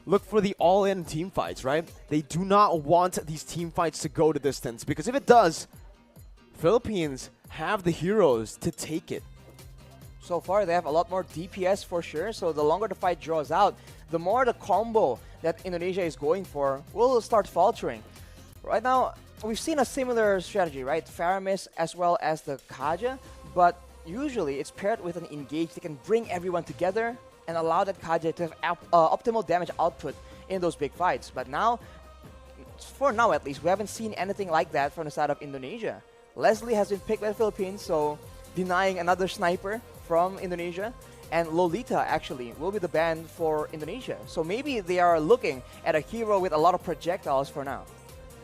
look for the all-in team fights, right? They do not want these team fights to go to distance, because if it does, Philippines have the heroes to take it. So far, they have a lot more DPS for sure, so the longer the fight draws out, the more the combo that Indonesia is going for will start faltering. Right now, we've seen a similar strategy, right? Faramis as well as the Kaja, but usually it's paired with an engage that can bring everyone together and allow that Kaja to have optimal damage output in those big fights. But now, for now at least, we haven't seen anything like that from the side of Indonesia. Leslie has been picked by the Philippines, so denying another sniper from Indonesia. And Lolita actually will be the ban for Indonesia. So maybe they are looking at a hero with a lot of projectiles for now.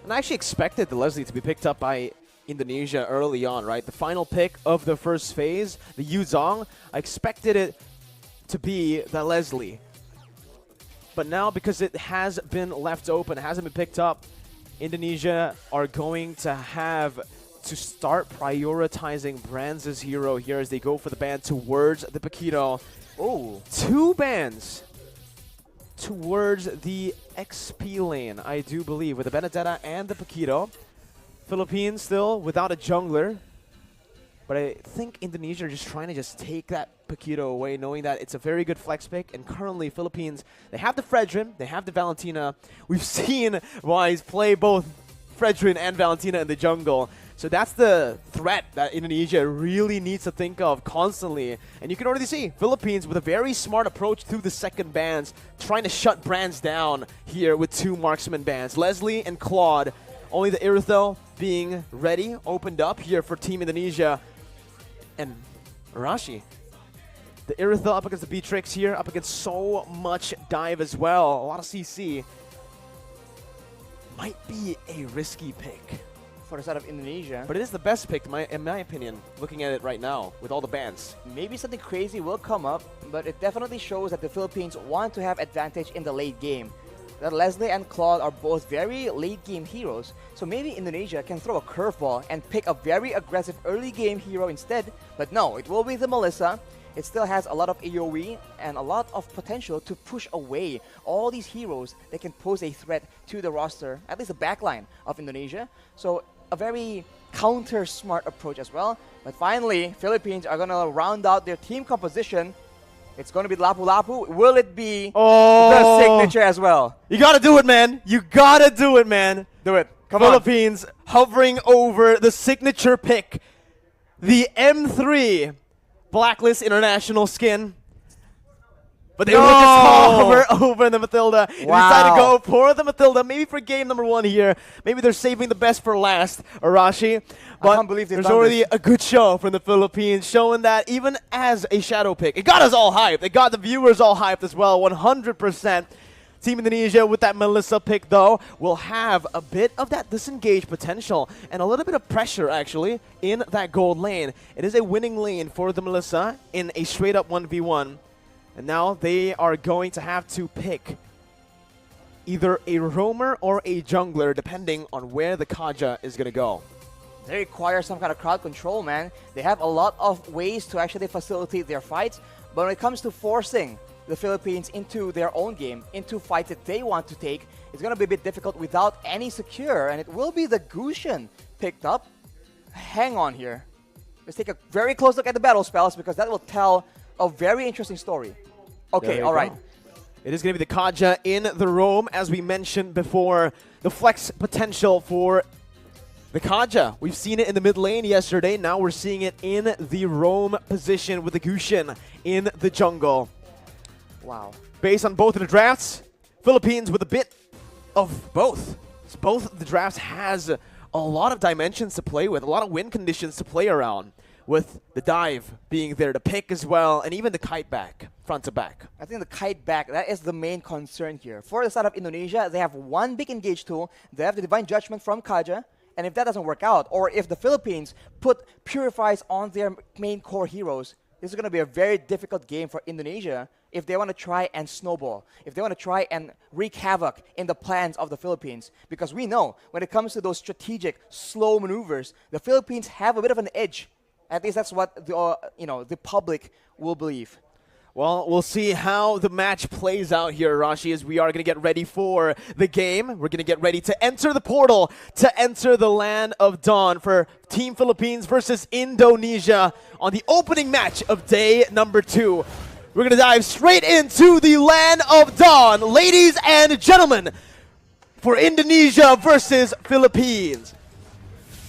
And I actually expected the Leslie to be picked up by Indonesia early on, right? The final pick of the first phase, the Yuzong, I expected it to be the Leslie. But now, because it has been left open, hasn't been picked up, Indonesia are going to have to start prioritizing Brands' hero here as they go for the ban towards the Paquito. Oh, 2 bans towards the XP lane, I do believe, with the Benedetta and the Paquito. Philippines still without a jungler, but I think Indonesia are just trying to just take that Paquito away, knowing that it's a very good flex pick. And currently, Philippines, they have the Fredrin, they have the Valentina. We've seen Wise play both Fredrin and Valentina in the jungle. So that's the threat that Indonesia really needs to think of constantly. And you can already see Philippines with a very smart approach through the second bans, trying to shut Brands down here with 2 marksman bans. Leslie and Claude, only the Irithel being ready, opened up here for Team Indonesia. And Arashi, the Irithel up against the Beatrix here, up against so much dive as well. A lot of CC. Might be a risky pick For the side of Indonesia. but it is the best pick, in my opinion, looking at it right now, with all the bans. Maybe something crazy will come up, but it definitely shows that the Philippines want to have advantage in the late game. That Leslie and Claude are both very late game heroes, so maybe Indonesia can throw a curveball and pick a very aggressive early game hero instead. But no, it will be the Melissa. It still has a lot of AoE and a lot of potential to push away all these heroes that can pose a threat to the roster, at least the backline of Indonesia. So a very counter-smart approach as well. But finally, Philippines are going to round out their team composition. It's going to be Lapu Lapu. Will it be the signature as well? You got to do it, man. You got to do it, man. Do it. Come Philippines hovering over the signature pick. The M3 Blacklist International skin. But they will just hover over the Matilda. They decide to go for the Matilda, maybe for game number 1 here. Maybe they're saving the best for last, Arashi. But I can't believe there's already a good show from the Philippines, showing that even as a shadow pick, it got us all hyped. It got the viewers all hyped as well, 100%. Team Indonesia with that Melissa pick, though, will have a bit of that disengage potential and a little bit of pressure, actually, in that gold lane. It is a winning lane for the Melissa in a straight-up 1v1. And now they are going to have to pick either a roamer or a jungler, depending on where the Kaja is going to go. They require some kind of crowd control, man. They have a lot of ways to actually facilitate their fights, but when it comes to forcing the Philippines into their own game, into fights that they want to take, it's going to be a bit difficult without any secure, and it will be the Gusion picked up. Hang on here. Let's take a very close look at the battle spells, because that will tell a very interesting story. Okay, all right. It is going to be the Kaja in the roam, as we mentioned before. The flex potential for the Kaja. We've seen it in the mid lane yesterday. Now we're seeing it in the roam position with the Gusion in the jungle. Wow. Based on both of the drafts, Philippines with a bit of both. So both of the drafts has a lot of dimensions to play with, a lot of win conditions to play around, with the dive being there to pick as well, and even the kite back, front to back. I think the kite back, that is the main concern here. For the side of Indonesia, they have one big engage tool. They have the Divine Judgment from Kaja, and if that doesn't work out, or if the Philippines put Purifies on their main core heroes, this is going to be a very difficult game for Indonesia if they want to try and snowball, if they want to try and wreak havoc in the plans of the Philippines. Because we know, when it comes to those strategic, slow maneuvers, the Philippines have a bit of an edge. At least that's what the public will believe. Well, we'll see how the match plays out here, Rashi, as we are going to get ready for the game. We're going to get ready to enter the portal, to enter the Land of Dawn for Team Philippines versus Indonesia on the opening match of day number 2. We're going to dive straight into the Land of Dawn, ladies and gentlemen, for Indonesia versus Philippines.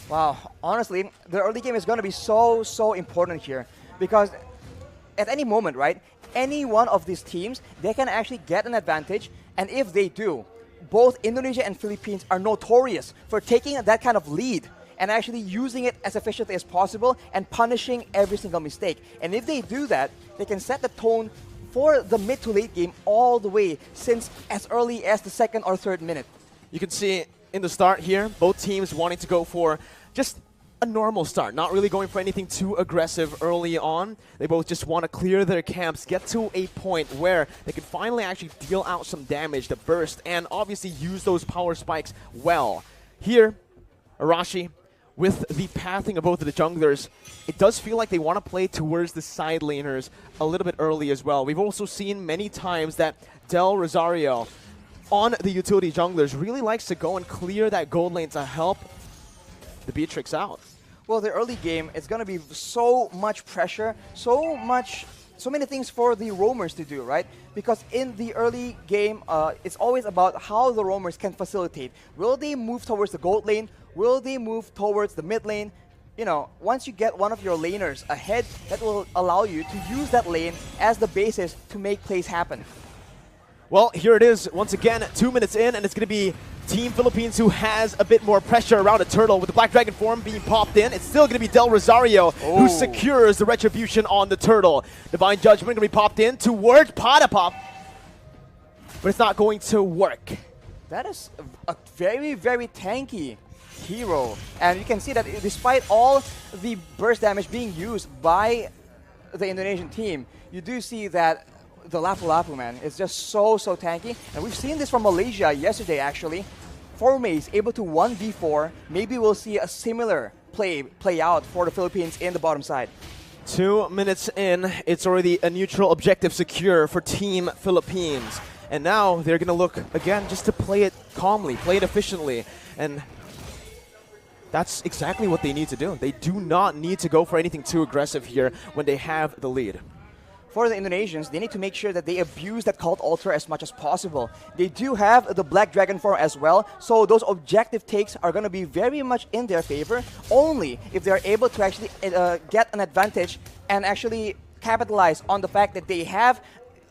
Wow, honestly, the early game is going to be so important here because at any moment, right, any one of these teams, they can actually get an advantage, and if they do, both Indonesia and Philippines are notorious for taking that kind of lead and actually using it as efficiently as possible and punishing every single mistake. And if they do that, they can set the tone for the mid to late game all the way since as early as the 2nd or 3rd minute. You can see in the start here, both teams wanting to go for just a normal start, not really going for anything too aggressive early on. They both just want to clear their camps, get to a point where they can finally actually deal out some damage to burst and obviously use those power spikes well. Here, Arashi, with the pathing of both of the junglers, it does feel like they want to play towards the side laners a little bit early as well. We've also seen many times that Del Rosario on the utility junglers really likes to go and clear that gold lane to help the Beatrix out. Well, the early game, it's going to be so much pressure, so many things for the roamers to do, right? Because in the early game, it's always about how the roamers can facilitate. Will they move towards the gold lane? Will they move towards the mid lane? You know, once you get one of your laners ahead, that will allow you to use that lane as the basis to make plays happen. Well, here it is once again, 2 minutes in, and it's going to be Team Philippines who has a bit more pressure around a turtle with the Black Dragon form being popped in. It's still going to be Del Rosario who secures the retribution on the turtle. Divine Judgment going to be popped in towards Padapop, but it's not going to work. That is a very tanky hero, and you can see that despite all the burst damage being used by the Indonesian team, you do see that the Lapu-Lapu, man, is just so tanky. And we've seen this from Malaysia yesterday, actually. Formace able to 1v4. Maybe we'll see a similar play out for the Philippines in the bottom side. 2 minutes in, it's already a neutral objective secure for Team Philippines. And now they're going to look, again, just to play it calmly, play it efficiently. And that's exactly what they need to do. They do not need to go for anything too aggressive here when they have the lead. For the Indonesians, they need to make sure that they abuse that Cult Altar as much as possible. They do have the Black Dragon form as well, so those objective takes are going to be very much in their favor, only if they're able to actually get an advantage and actually capitalize on the fact that they have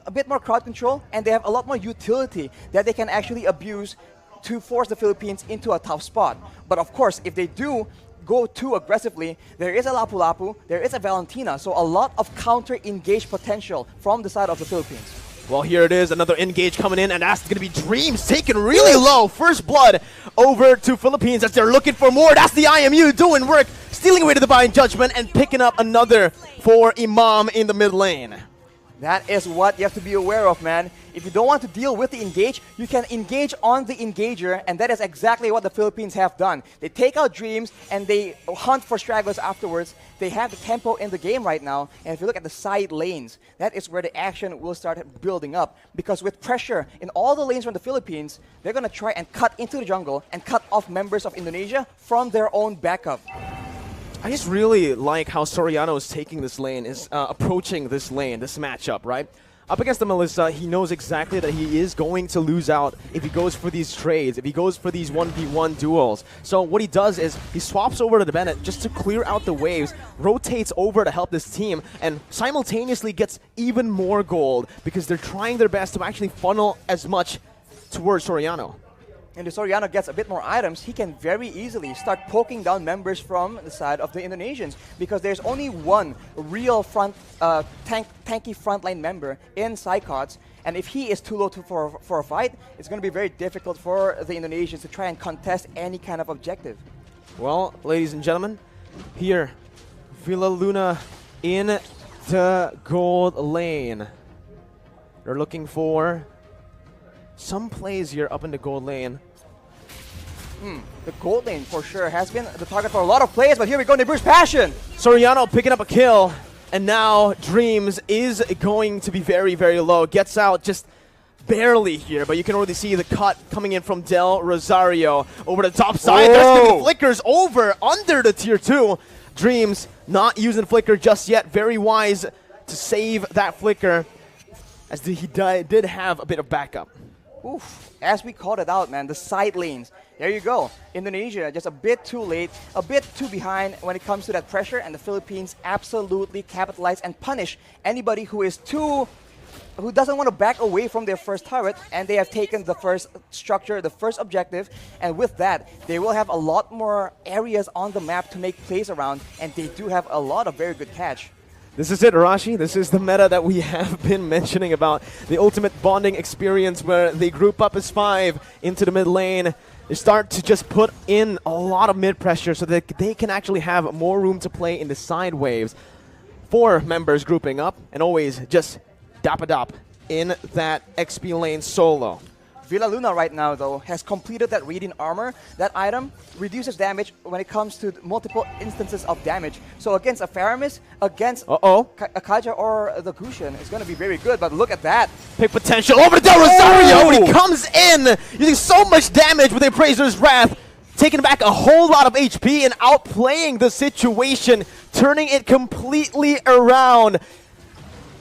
a bit more crowd control and they have a lot more utility that they can actually abuse to force the Philippines into a tough spot. But of course, if they do go too aggressively, there is a Lapu-Lapu, there is a Valentina, so a lot of counter-engage potential from the side of the Philippines. Well, here it is, another engage coming in, and that's going to be Dreams taken really low. First blood over to Philippines as they're looking for more. That's the IMU doing work, stealing away to the Divine Judgment and picking up another for Imam in the mid lane. That is what you have to be aware of, man. If you don't want to deal with the engage, you can engage on the engager, and that is exactly what the Philippines have done. They take out Dreams, and they hunt for stragglers afterwards. They have the tempo in the game right now, and if you look at the side lanes, that is where the action will start building up. Because with pressure in all the lanes from the Philippines, they're going to try and cut into the jungle and cut off members of Indonesia from their own backup. I just really like how Soriano is taking this lane, is approaching this lane, this matchup, right? Up against the Melissa, he knows exactly that he is going to lose out if he goes for these trades, if he goes for these 1v1 duels. So what he does is he swaps over to the Bennett just to clear out the waves, rotates over to help this team, and simultaneously gets even more gold because they're trying their best to actually funnel as much towards Soriano. And if Soriano gets a bit more items, he can very easily start poking down members from the side of the Indonesians because there's only one real tanky frontline member in Psychots, and if he is too low for a fight, it's going to be very difficult for the Indonesians to try and contest any kind of objective. Well, ladies and gentlemen, here, Villa Luna in the gold lane. They're looking for some plays here up in the gold lane. The gold lane for sure has been the target for a lot of players, but here we go, Nibiru's Passion. Soriano picking up a kill. And now Dreams is going to be very, very low. Gets out just barely here, but you can already see the cut coming in from Del Rosario over the top side. There's going to be flickers over under the tier 2. Dreams not using flicker just yet. Very wise to save that flicker, as he did have a bit of backup. Oof. As we called it out, man, the side lanes. There you go. Indonesia just a bit too late, a bit too behind when it comes to that pressure, and the Philippines absolutely capitalize and punish anybody who doesn't want to back away from their first turret, and they have taken the first structure, the first objective, and with that, they will have a lot more areas on the map to make plays around, and they do have a lot of very good catch. This is it, Arashi. This is the meta that we have been mentioning about. The ultimate bonding experience where they group up as 5 into the mid lane. They start to just put in a lot of mid pressure so that they can actually have more room to play in the side waves. 4 members grouping up and always just dap-a-dop in that XP lane solo. Villa Luna right now, though, has completed that Radiant Armor. That item reduces damage when it comes to multiple instances of damage. So against a Faramis, against a Kaja or the Gusion, it's going to be very good. But look at that. Pick potential over to Del Rosario when he comes in, using so much damage with Appraiser's Wrath, taking back a whole lot of HP and outplaying the situation, turning it completely around.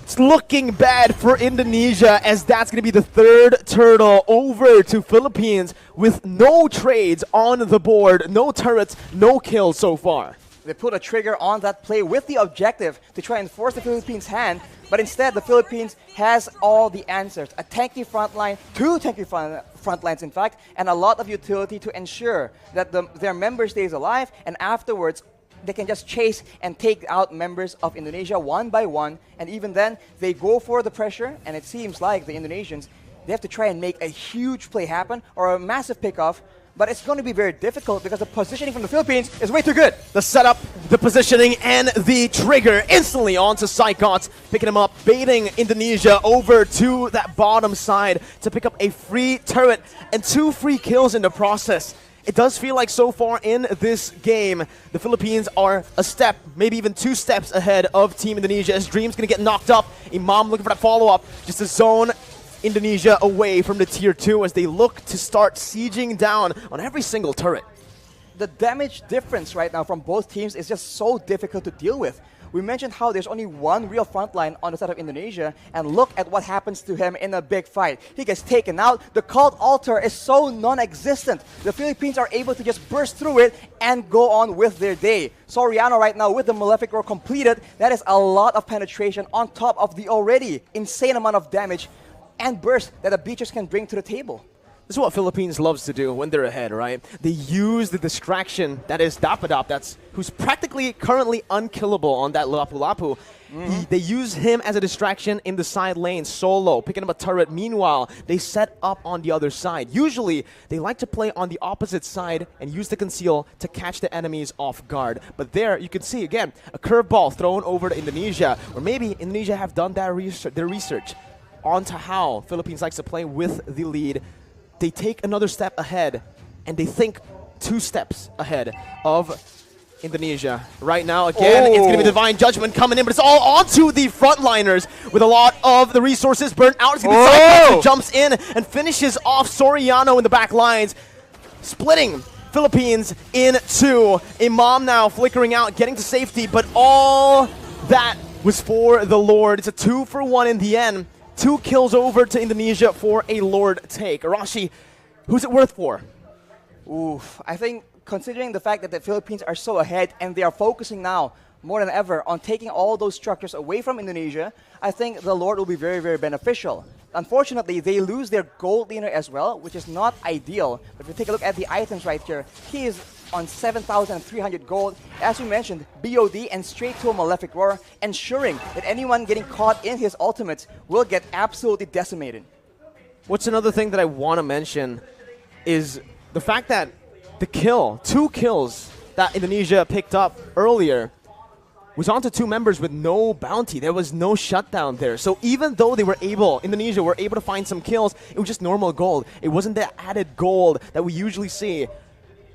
It's looking bad for Indonesia, as that's going to be the 3rd turtle over to Philippines with no trades on the board, no turrets, no kills so far. They put a trigger on that play with the objective to try and force the Philippines' hand, but instead the Philippines has all the answers. A tanky front line, 2 tanky front lines in fact, and a lot of utility to ensure that their member stays alive, and afterwards they can just chase and take out members of Indonesia one by one, and even then, they go for the pressure, and it seems like the Indonesians, they have to try and make a huge play happen, or a massive pickoff, but it's going to be very difficult because the positioning from the Philippines is way too good. The setup, the positioning, and the trigger instantly onto Psychots, picking him up, baiting Indonesia over to that bottom side to pick up a free turret and 2 free kills in the process. It does feel like so far in this game, the Philippines are a step, maybe even 2 steps ahead of Team Indonesia, as Dream's going to get knocked up. Imam looking for that follow-up, just to zone Indonesia away from the tier 2 as they look to start sieging down on every single turret. The damage difference right now from both teams is just so difficult to deal with. We mentioned how there's only one real frontline on the side of Indonesia, and look at what happens to him in a big fight. He gets taken out. The cult altar is so non-existent. The Philippines are able to just burst through it and go on with their day. Soriano right now with the Malefic Roar completed. That is a lot of penetration on top of the already insane amount of damage and burst that the Beaches can bring to the table. This is what Philippines loves to do when they're ahead, right? They use the distraction that is Dapadop, who's practically currently unkillable on that Lapu Lapu. They use him as a distraction in the side lane, solo, picking up a turret. Meanwhile, they set up on the other side. Usually, they like to play on the opposite side and use the conceal to catch the enemies off guard. But there, you can see, again, a curveball thrown over to Indonesia. Or maybe Indonesia have done their research onto how Philippines likes to play with the lead. They take another step ahead, and they think 2 steps ahead of Indonesia. Right now, again, it's going to be Divine Judgment coming in, but it's all onto the frontliners with a lot of the resources burnt out. It's going to be jumps in and finishes off Soriano in the back lines, splitting Philippines in 2. Imam now flickering out, getting to safety, but all that was for the Lord. It's a 2-for-1 in the end. 2 kills over to Indonesia for a Lord take. Arashi, who's it worth for? Oof, I think considering the fact that the Philippines are so ahead and they are focusing now more than ever on taking all those structures away from Indonesia, I think the Lord will be very, very beneficial. Unfortunately, they lose their gold leaner as well, which is not ideal. But if you take a look at the items right here, he is on 7,300 gold. As we mentioned, BOD and straight to a Malefic Roar, ensuring that anyone getting caught in his ultimates will get absolutely decimated. What's another thing that I want to mention is the fact that the kill, 2 kills that Indonesia picked up earlier, was onto 2 members with no bounty. There was no shutdown there. So even though Indonesia were able to find some kills, it was just normal gold. It wasn't the added gold that we usually see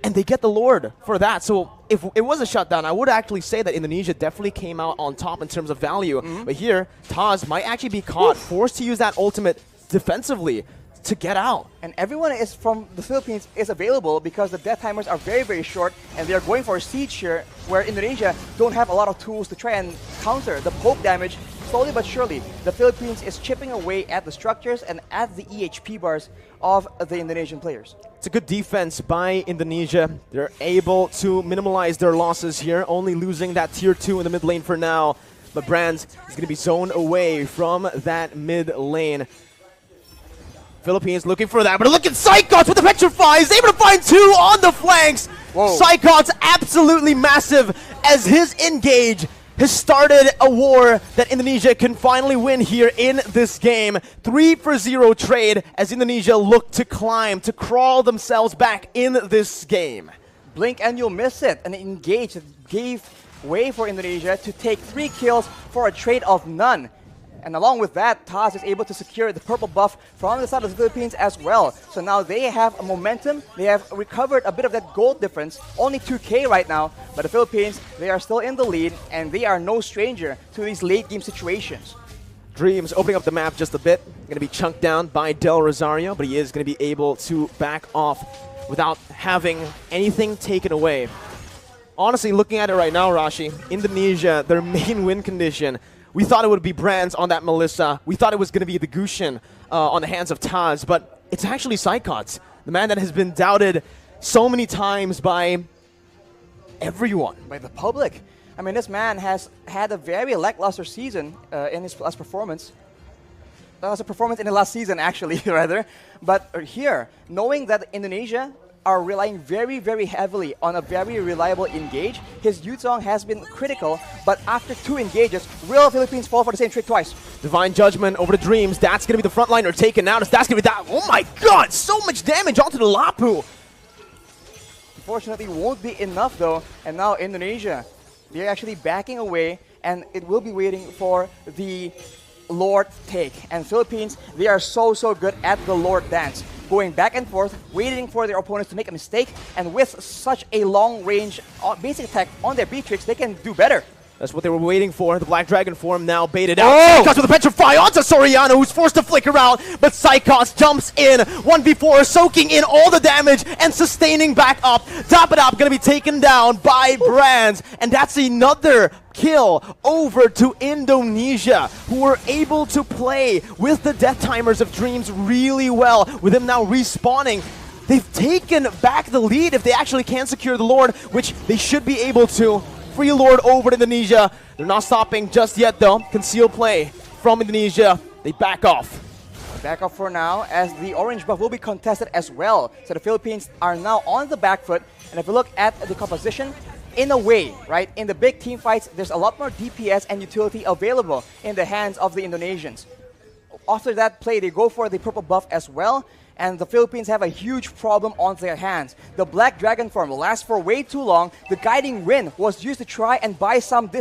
and they get the Lord for that. So if it was a shutdown, I would actually say that Indonesia definitely came out on top in terms of value. But here, Taz might actually be caught, forced to use that ultimate defensively to get out. And everyone is from the Philippines is available because the death timers are very, very short, and they are going for a siege here where Indonesia don't have a lot of tools to try and counter the poke damage. Slowly but surely, the Philippines is chipping away at the structures and at the EHP bars of the Indonesian players. It's a good defense by Indonesia. They're able to minimize their losses here, only losing that tier 2 in the mid lane for now. But Brands is going to be zoned away from that mid lane. Philippines looking for that, but look at Psychots with the Petrify. He's able to find 2 on the flanks. Psychots absolutely massive as his engage has started a war that Indonesia can finally win here in this game. 3-for-0 trade as Indonesia look to climb, to crawl themselves back in this game. Blink and you'll miss it. An engage that gave way for Indonesia to take 3 kills for a trade of none. And along with that, Taz is able to secure the purple buff from the side of the Philippines as well. So now they have a momentum. They have recovered a bit of that gold difference. Only 2K right now. But the Philippines, they are still in the lead, and they are no stranger to these late game situations. Dreams opening up the map just a bit. Going to be chunked down by Del Rosario, but he is going to be able to back off without having anything taken away. Honestly, looking at it right now, Rashi, Indonesia, their main win condition, we thought it would be Brands on that Melissa. We thought it was going to be the Gushin on the hands of Taz, but it's actually Psychots, the man that has been doubted so many times by everyone. By the public. I mean, this man has had a very lackluster season in his last performance. That was a performance in the last season, actually, rather. But here, knowing that Indonesia are relying very, very heavily on a very reliable engage, his Yuzong has been critical, but after 2 engages, will Philippines fall for the same trick twice? Divine Judgment over the Dreams. That's going to be the frontliner taken out. That's going to be that. Oh my god, so much damage onto the Lapu. Unfortunately, won't be enough though. And now Indonesia, they're actually backing away, and it will be waiting for the Lord take. And Philippines, they are so good at the Lord dance. Going back and forth, waiting for their opponents to make a mistake, and with such a long-range basic attack on their Beatrix, they can do better. That's what they were waiting for. The Black Dragon form now baited out. Psychots with a Petrify onto Soriano, who's forced to flicker out, but Psychots jumps in. 1v4, soaking in all the damage and sustaining back up. Top it up, gonna be taken down by Brands, and that's another kill over to Indonesia, who were able to play with the death timers of Dreams really well. With him now respawning, they've taken back the lead if they actually can secure the Lord, which they should be able to. Free Lord over to Indonesia. They're not stopping just yet though. Concealed play from Indonesia. They back off. Back off for now, as the orange buff will be contested as well. So the Philippines are now on the back foot. And if we look at the composition, in a way, right, in the big team fights, there's a lot more DPS and utility available in the hands of the Indonesians. After that play, they go for the purple buff as well. And the Philippines have a huge problem on their hands. The Black Dragon form lasts for way too long. The Guiding Wind was used to try and buy some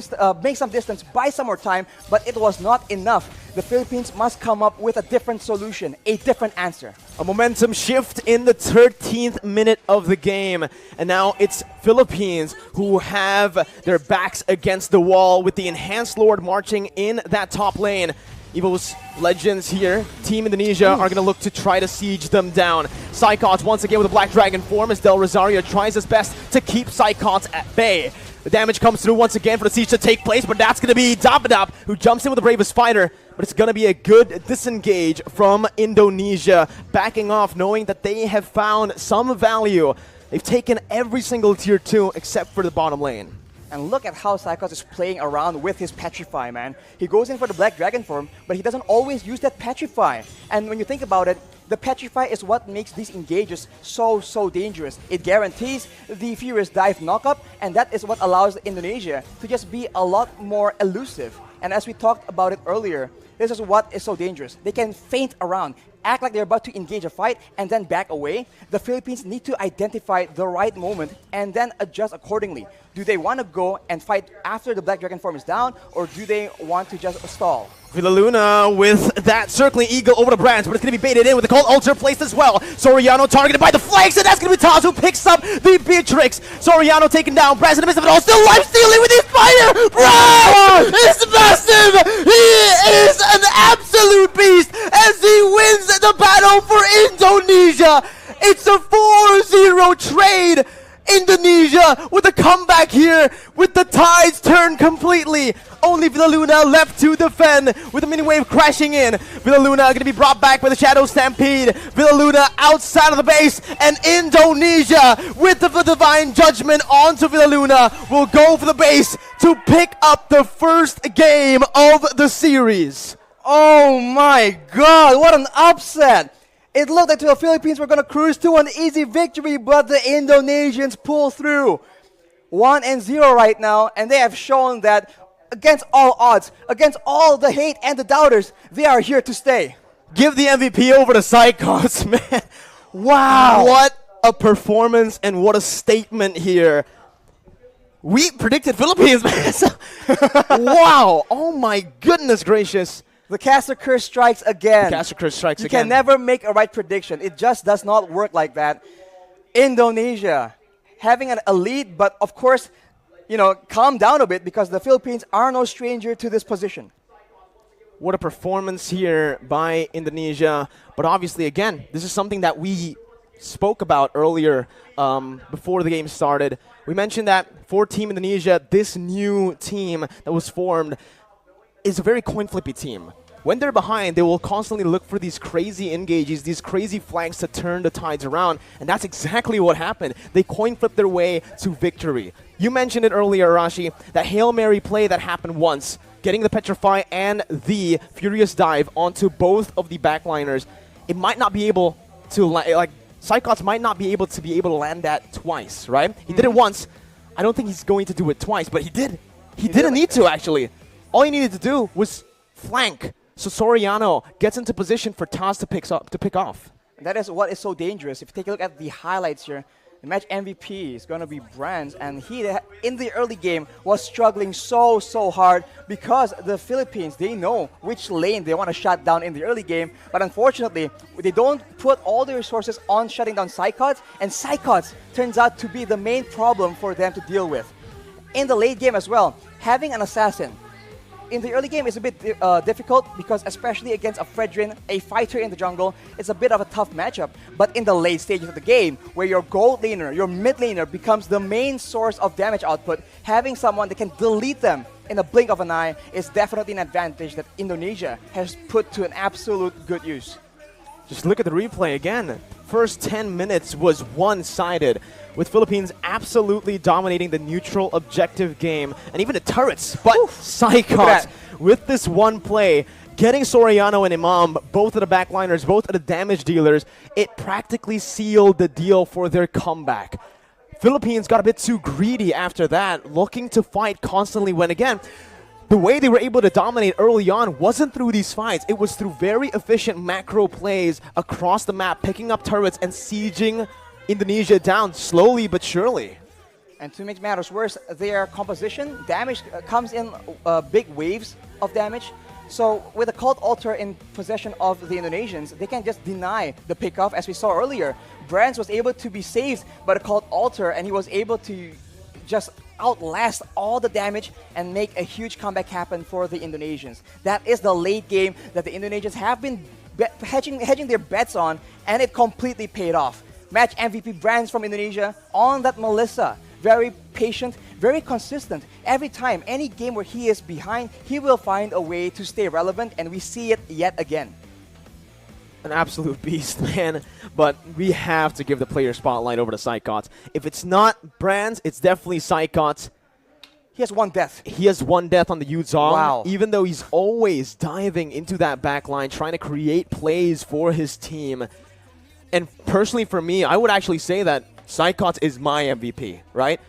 make some distance, buy some more time, but it was not enough. The Philippines must come up with a different solution, a different answer. A momentum shift in the 13th minute of the game. And now it's Philippines who have their backs against the wall with the Enhanced Lord marching in that top lane. Evo's Legends here, Team Indonesia, are going to look to try to siege them down. Psychots once again with a Black Dragon form as Del Rosario tries his best to keep Psychots at bay. The damage comes through once again for the siege to take place, but that's going to be Dapadap who jumps in with the Bravest Fighter. But it's going to be a good disengage from Indonesia, backing off knowing that they have found some value. They've taken every single tier 2 except for the bottom lane. And look at how Psychots is playing around with his Petrify, man. He goes in for the Black Dragon form, but he doesn't always use that Petrify. And when you think about it, the Petrify is what makes these engages so dangerous. It guarantees the Furious Dive knockup, and that is what allows Indonesia to just be a lot more elusive. And as we talked about it earlier, this is what is so dangerous. They can feint around act like they're about to engage a fight and then back away. The Philippines need to identify the right moment and then adjust accordingly. Do they want to go and fight after the Black Dragon form is down, or do they want to just stall? Villaluna with that circling eagle over the branch, but it's going to be baited in with the cold ulcer placed as well. Soriano targeted by the flanks, and that's going to be Taz who picks up the Beatrix. Soriano taken down, Brands in the midst of it all, still life stealing with his fire! Brands is massive! He is an absolute beast as he wins the battle for Indonesia! It's a 4-0 trade! Indonesia with a comeback here with the tides turned completely. Only Villaluna left to defend with the mini wave crashing in. Villaluna going to be brought back by the Shadow Stampede. Villaluna outside of the base, and Indonesia with the Divine Judgment onto Villaluna will go for the base to pick up the first game of the series. Oh my god, what an upset! It looked like the Philippines were going to cruise to an easy victory, but the Indonesians pull through. 1-0 right now, and they have shown that against all odds, against all the hate and the doubters, they are here to stay. Give the MVP over to Psychos, man. Wow. What a performance and what a statement here. We predicted Philippines, man. Wow. Oh my goodness gracious. The caster curse strikes again. The caster curse strikes you again. You can never make a right prediction. It just does not work like that. Indonesia having a lead, but of course, calm down a bit because the Philippines are no stranger to this position. What a performance here by Indonesia. But obviously, again, this is something that we spoke about earlier before the game started. We mentioned that for Team Indonesia, this new team that was formed is a very coin-flippy team. When they're behind, they will constantly look for these crazy engages, these crazy flanks to turn the tides around, and that's exactly what happened. They coin-flipped their way to victory. You mentioned it earlier, Arashi, that Hail Mary play that happened once, getting the Petrify and the Furious Dive onto both of the backliners. It might not be able to, Psychots might not be able to land that twice, right? He did it once. I don't think he's going to do it twice, but he did. He didn't need to, actually. All he needed to do was flank. So Soriano gets into position for Taz to pick off. That is what is so dangerous. If you take a look at the highlights here, the match MVP is going to be Brands, and he, in the early game, was struggling so hard because the Philippines, they know which lane they want to shut down in the early game, but unfortunately, they don't put all the resources on shutting down Psychots, and Psychots turns out to be the main problem for them to deal with. In the late game as well, having an assassin in the early game is a bit difficult because especially against a Fredrin, a fighter in the jungle, it's a bit of a tough matchup. But in the late stages of the game, where your gold laner, your mid laner becomes the main source of damage output, having someone that can delete them in a blink of an eye is definitely an advantage that Indonesia has put to an absolute good use. Just look at the replay again. First 10 minutes was one-sided, with Philippines absolutely dominating the neutral objective game, and even the turrets. But Psychots, with this one play, getting Soriano and Imam, both of the backliners, both of the damage dealers, it practically sealed the deal for their comeback. Philippines got a bit too greedy after that, looking to fight constantly when, again, the way they were able to dominate early on wasn't through these fights. It was through very efficient macro plays across the map, picking up turrets and sieging Indonesia down slowly but surely. And to make matters worse, their composition, damage comes in big waves of damage. So with the Cult Altar in possession of the Indonesians, they can just deny the pickoff as we saw earlier. Brands was able to be saved by the Cult Altar, and he was able to just outlast all the damage and make a huge comeback happen for the Indonesians. That is the late game that the Indonesians have been hedging their bets on, and it completely paid off. Match MVP Brands from Indonesia on that Melissa. Very patient, very consistent. Every time, any game where he is behind, he will find a way to stay relevant, and we see it yet again. An absolute beast, man. But we have to give the player spotlight over to Psychots. If it's not Brands, it's definitely Psychots. He has one death. He has one death on the Yuzong. Wow. Even though he's always diving into that back line, trying to create plays for his team. And personally for me, I would actually say that Psychots is my MVP, right?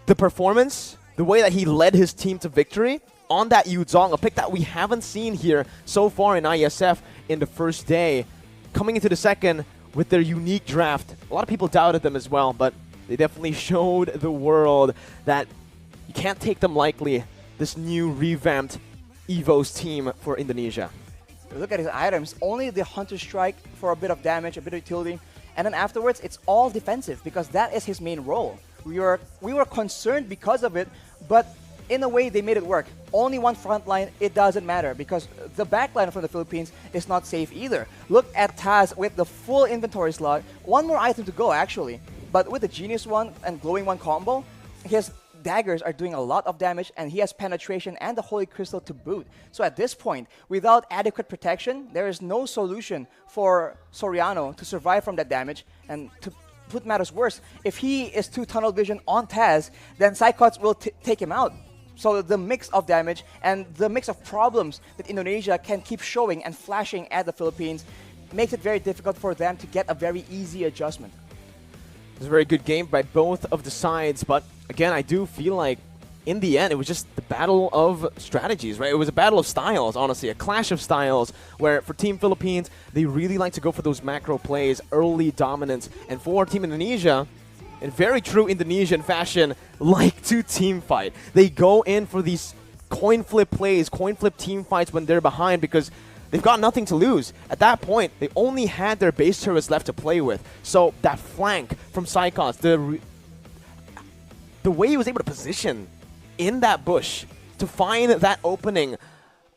The performance, the way that he led his team to victory on that Yuzong, a pick that we haven't seen here so far in IESF in the first day. coming into the second with their unique draft, a lot of people doubted them as well, but they definitely showed the world that you can't take them lightly, this new revamped EVOS team for Indonesia. Look at his items. Only the Hunter Strike for a bit of damage, a bit of utility. And then afterwards, it's all defensive because that is his main role. We were concerned because of it, but in a way, they made it work. Only one front line, it doesn't matter because the back line from the Philippines is not safe either. Look at Taz with the full inventory slot. One more item to go, actually. But with the Genius one and Glowing one combo, his daggers are doing a lot of damage, and he has penetration and the Holy Crystal to boot. So at this point, without adequate protection, there is no solution for Soriano to survive from that damage. And to put matters worse, if he is too tunnel vision on Taz, then Psychots will take him out. So the mix of damage and the mix of problems that Indonesia can keep showing and flashing at the Philippines makes it very difficult for them to get a very easy adjustment. It was a very good game by both of the sides, but again, I do feel like in the end, it was just the battle of strategies, right? It was a battle of styles, honestly, a clash of styles, where for Team Philippines, they really like to go for those macro plays, early dominance, and for Team Indonesia, in very true Indonesian fashion, like to team fight. They go in for these coin flip plays, coin flip team fights when they're behind because they've got nothing to lose. At that point, they only had their base turrets left to play with. So that flank from Psychots, the way he was able to position in that bush to find that opening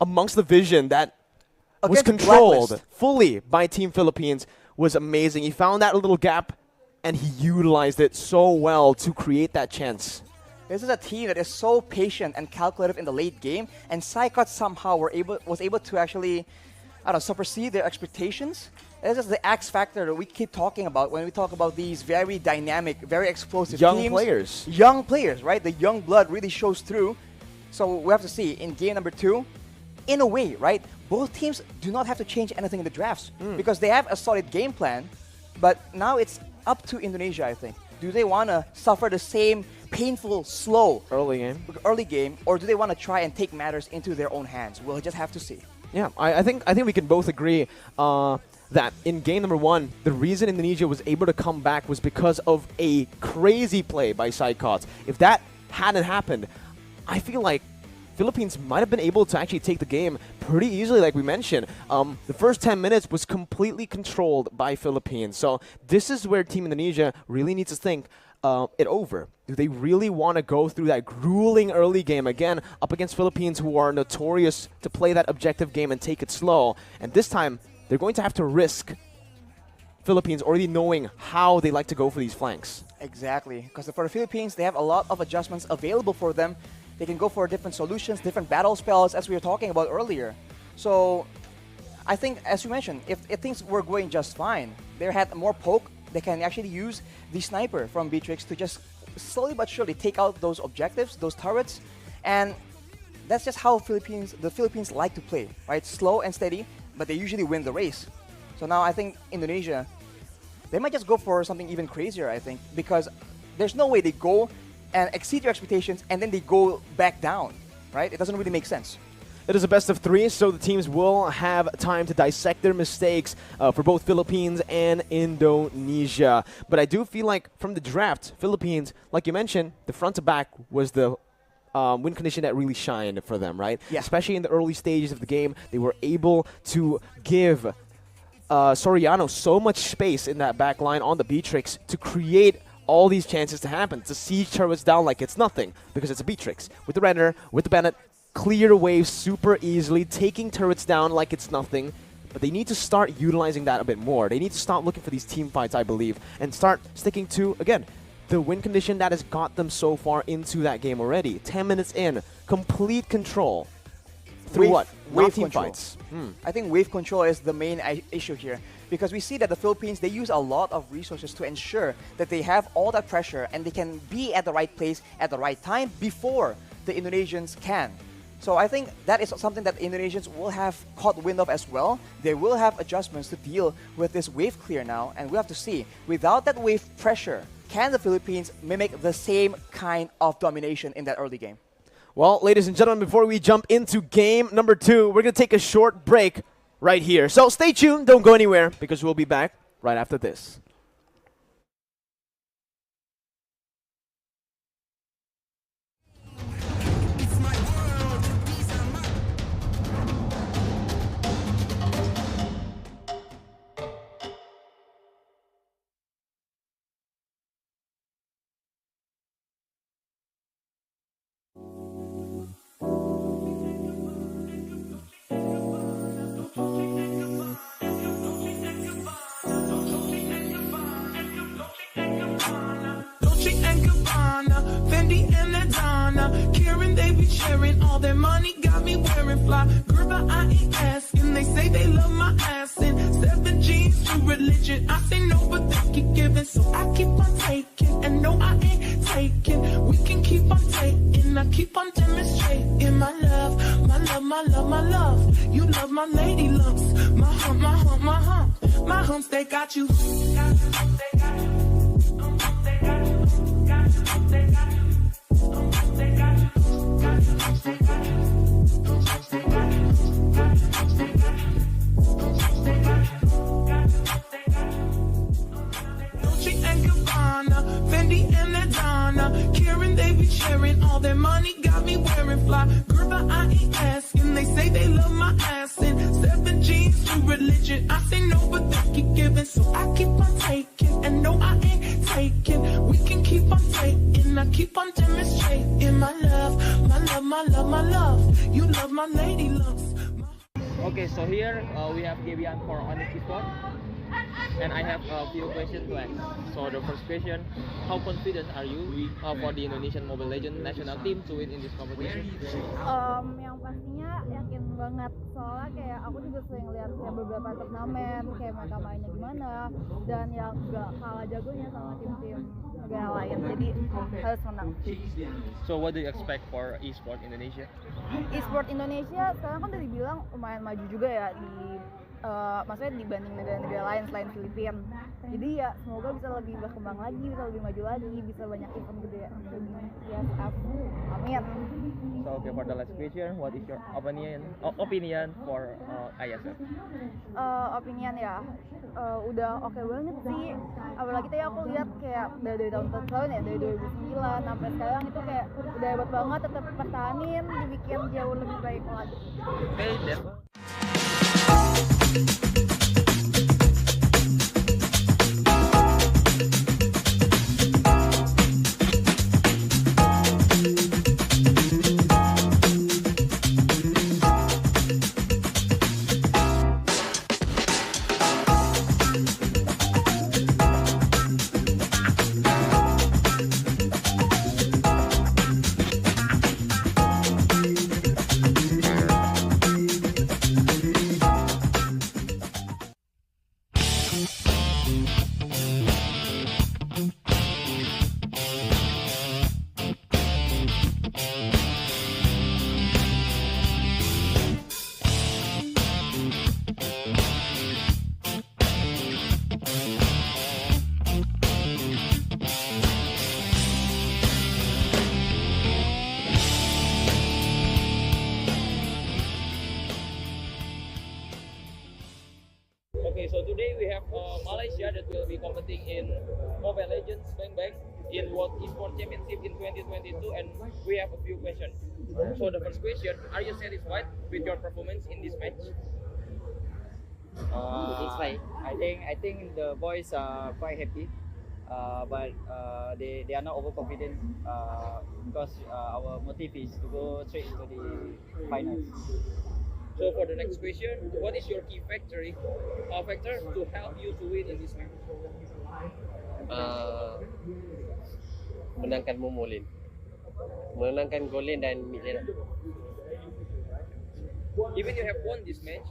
amongst the vision that was controlled fully by Team Philippines was amazing. He found that little gap and he utilized it so well to create that chance. This is a team that is so patient and calculative in the late game, and Psychots somehow was able to actually, I don't know, supersede their expectations. This is the X factor that we keep talking about when we talk about these very dynamic, very explosive young teams. players. Young players, right? The young blood really shows through. So we have to see in game number 2, in a way, right? Both teams do not have to change anything in the drafts because they have a solid game plan, but now it's up to Indonesia, I think. Do they want to suffer the same painful, slow early game, or do they want to try and take matters into their own hands? We'll just have to see. Yeah, I think we can both agree that in game number 1, the reason Indonesia was able to come back was because of a crazy play by Psychots. If that hadn't happened, I feel like Philippines might have been able to actually take the game pretty easily, like we mentioned. The first 10 minutes was completely controlled by Philippines. So this is where Team Indonesia really needs to think it over. Do they really want to go through that grueling early game again up against Philippines, who are notorious to play that objective game and take it slow? And this time, they're going to have to risk Philippines already knowing how they like to go for these flanks. Exactly, because for the Philippines, they have a lot of adjustments available for them. They can go for different solutions, different battle spells, as we were talking about earlier. So I think, as you mentioned, if things were going just fine, they had more poke, they can actually use the sniper from Beatrix to just slowly but surely take out those objectives, those turrets, and that's just how the Philippines like to play, right? Slow and steady, but they usually win the race. So now I think Indonesia, they might just go for something even crazier, I think, because there's no way they go and exceed your expectations and then they go back down, right? It doesn't really make sense. It is a best of 3, so the teams will have time to dissect their mistakes for both Philippines and Indonesia. But I do feel like from the draft, Philippines, like you mentioned, the front to back was the win condition that really shined for them, right? Yeah. Especially in the early stages of the game, they were able to give Soriano so much space in that back line on the Beatrix to create all these chances to happen, to siege turrets down like it's nothing, because it's a Beatrix. With the Renner, with the Bennett, clear waves super easily, taking turrets down like it's nothing. But they need to start utilizing that a bit more. They need to start looking for these team fights, I believe, and start sticking to, again, the win condition that has got them so far into that game already. 10 minutes in, complete control. Through what? Wave team control. fights. I think wave control is the main issue here, because we see that the Philippines, they use a lot of resources to ensure that they have all that pressure and they can be at the right place at the right time before the Indonesians can. So I think that is something that Indonesians will have caught wind of as well. They will have adjustments to deal with this wave clear now, and we have to see, without that wave pressure, can the Philippines mimic the same kind of domination in that early game? Well, ladies and gentlemen, before we jump into game number 2, we're going to take a short break. right here. So stay tuned, don't go anywhere, because we'll be back right after this. Karen, they be sharing all their money, got me wearing fly. Girl, but I ain't asking. They say they love my ass and 7 G's to religion. I say no, but they keep giving, so I keep on taking. And no, I ain't taking. We can keep on taking. I keep on demonstrating my love, my love, my love, my love. You love my lady lumps, my hump, my hump, my hump, my humps. They got you. They got you. They got you. They got you. Got you. They got you. Fendi and Adana, Karen, they be sharing all their money, got me wearing fly. Girl, but I ain't asking. They say they love my ass and 7 G's to religion. I say no, but they keep giving, so I keep on taking. And no, I ain't taking. We can keep on taking. I keep on demonstrating my love, my love, my love, my love. You love my lady lumps. Okay, so here we have Gabian for Honest Sport, and I have a few questions to ask. So the first question, how confident are you for the Indonesian Mobile Legends national team to win in this competition? Yang pastinya yakin banget, soalnya kayak aku juga sering lihat kayak beberapa turnamen kayak mereka mainnya gimana dan yang gak kalah jagonya sama tim-tim negara lain, jadi harus menang. So what do you expect for e-sport Indonesia? E-sport Indonesia sekarang kan udah dibilang lumayan maju juga ya di maksudnya dibanding negara-negara lain selain Filipina. Jadi ya semoga bisa lebih berkembang lagi, bisa lebih maju lagi, bisa banyak event gede di IESF. Amin. So okay, for the last question, what is your opinion for IESF? Opinion ya, udah oke banget sih. Apalagi tadi aku lihat kayak dari tahun ya, dari 2009 sampai sekarang itu kayak udah hebat banget, tetap pertahanin, dibikin jauh lebih baik lagi. Okay, that's all. Okay, so today we have Malaysia that will be competing in Mobile Legends Bang Bang in World Esports Championship in 2022, and we have a few questions. So the first question, are you satisfied with your performance in this match? It's fine. I think the boys are quite happy, but they are not overconfident because our motive is to go straight into the finals. So for the next question, what is your key factor to help you to win in this match? Menangkan Momolin, menangkan Golin dan mid lane. Even you have won this match,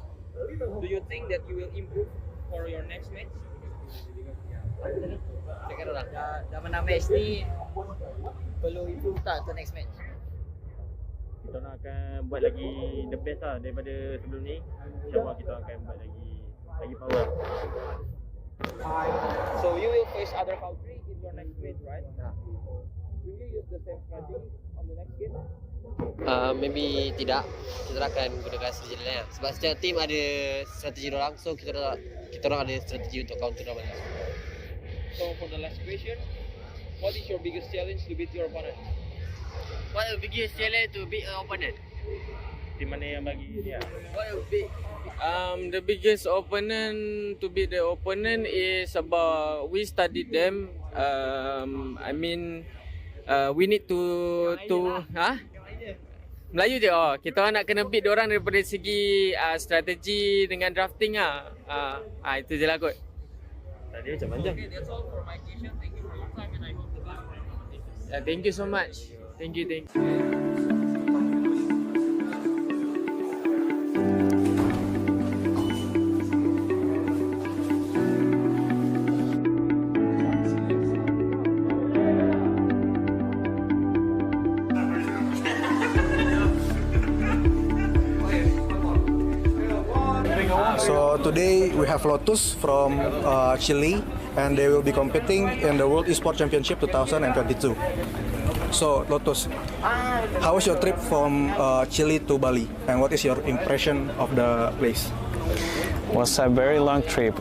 do you think that you will improve for your next match? Cakap orang. Dah menang match ni, perlu improve tak untuk next match? Kita nak akan buat lagi the best lah daripada sebelum ni. InsyaAllah kita akan buat lagi power. So you will face other country in your next match, right? Will you use the same strategy on the next game? Maybe tidak. Kita akan gunakan strategi lain. Sebab setiap tim ada strategi orang, so kita orang ada strategi untuk counter orang. So for the last question, what is your biggest challenge to beat your opponent? What the biggest challenge to beat an opponent? Tim mana yang bagi dia? What the big The biggest opponent to beat the opponent is about we studied them. We need to Melayu je. Kita orang nak kena beat diorang daripada segi strategi dengan drafting itu je lah kot. Tadi macam panjang. Okay, that's all for my question. Thank you for your time and I hope the best for the competition. Thank you so much. Thank you. So today we have Lotus from Chile, and they will be competing in the World Esports Championship 2022. So Lotus, how was your trip from Chile to Bali, and what is your impression of the place? Was a very long trip.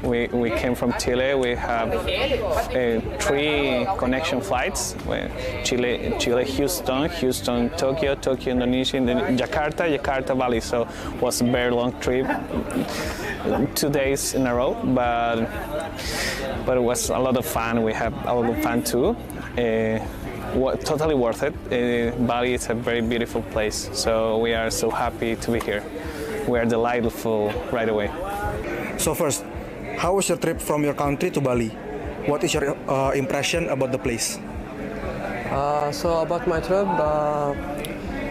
We came from Chile. We have 3 connection flights: Chile, Houston, Tokyo, Indonesia, and then Jakarta, Bali. So it was a very long trip, 2 days in a row, but it was a lot of fun. We had a lot of fun too. Totally worth it. Bali is a very beautiful place, so we are so happy to be here. We are delightful right away. So first, how was your trip from your country to Bali? What is your impression about the place? So about my trip,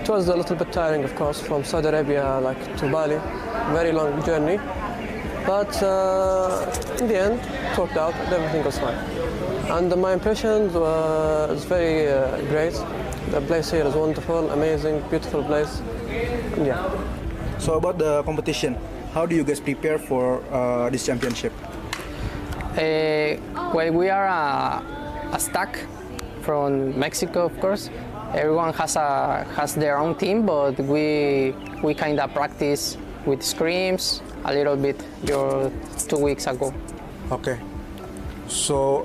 it was a little bit tiring, of course, from Saudi Arabia to Bali. Very long journey, but in the end, it worked out and everything was fine. And my impressions was very great. The place here is wonderful, amazing, beautiful place. And yeah. So about the competition, how do you guys prepare for this championship? Well, we are a stack from Mexico, of course. Everyone has their own team, but we kind of practice with scrims a little bit 2 weeks ago. Okay. So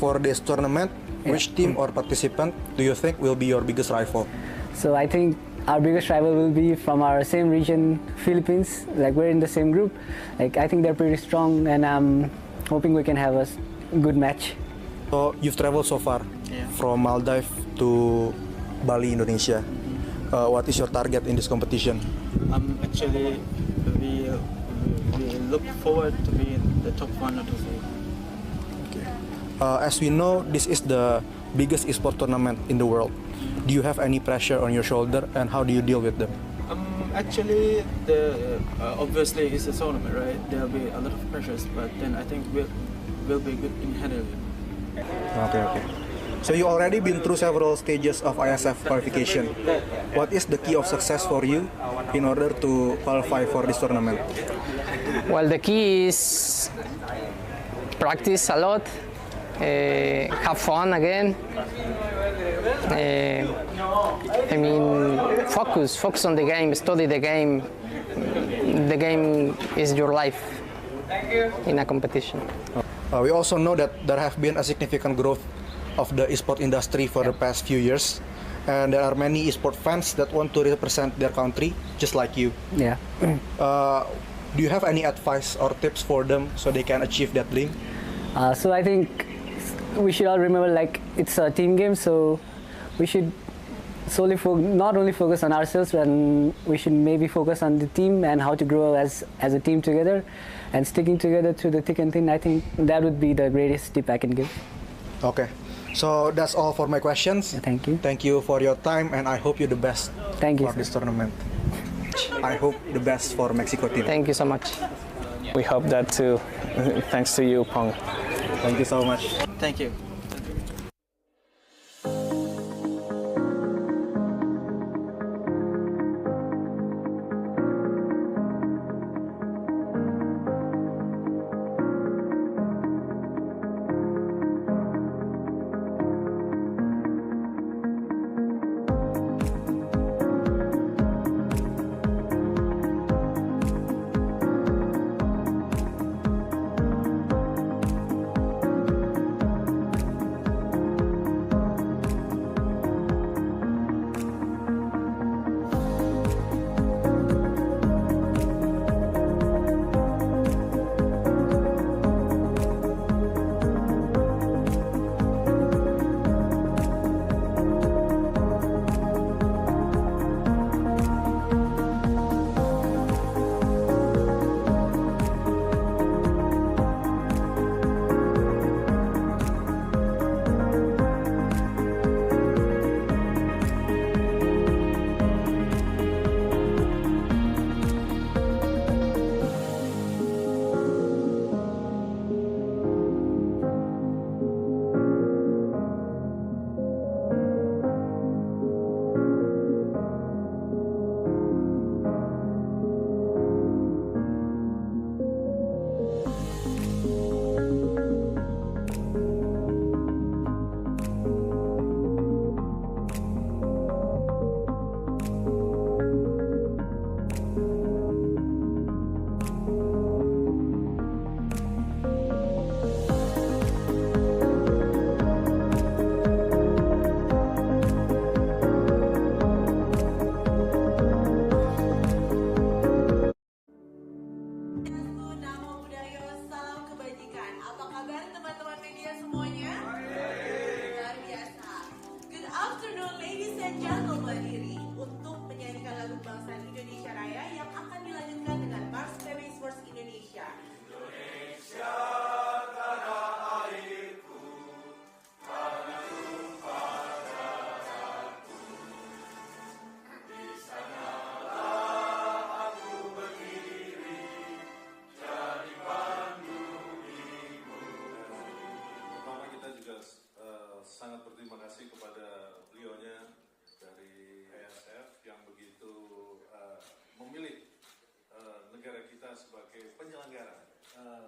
for this tournament, which team or participant do you think will be your biggest rival? So I think our biggest rival will be from our same region, Philippines. We're in the same group. I think they're pretty strong, and I'm hoping we can have a good match. So you've traveled so far from Maldives to Bali, Indonesia. What is your target in this competition? Actually, we look forward to be in the top 1 or 2. Okay. As we know, this is the biggest esports tournament in the world. Do you have any pressure on your shoulder, and how do you deal with them? Actually, obviously it's a tournament, right? There'll be a lot of pressures, but then I think we'll be good in handling it. Okay. So you already been through several stages of IESF qualification. What is the key of success for you in order to qualify for this tournament? Well, the key is practice a lot, have fun again. Focus on the game, study the game. The game is your life in a competition. We also know that there have been a significant growth of the esport industry for the past few years, and there are many esport fans that want to represent their country just like you. Yeah. Do you have any advice or tips for them so they can achieve that dream? So I think we should all remember it's a team game, so we should solely not only focus on ourselves, and we should maybe focus on the team and how to grow as a team together, and sticking together through the thick and thin. I think that would be the greatest tip I can give. Okay, so that's all for my questions. Thank you. Thank you for your time, and I hope you the best. Thank you, for this tournament. I hope the best for Mexico team. Thank you so much. We hope that too. Thanks to you, Pong. Thank you so much. Thank you.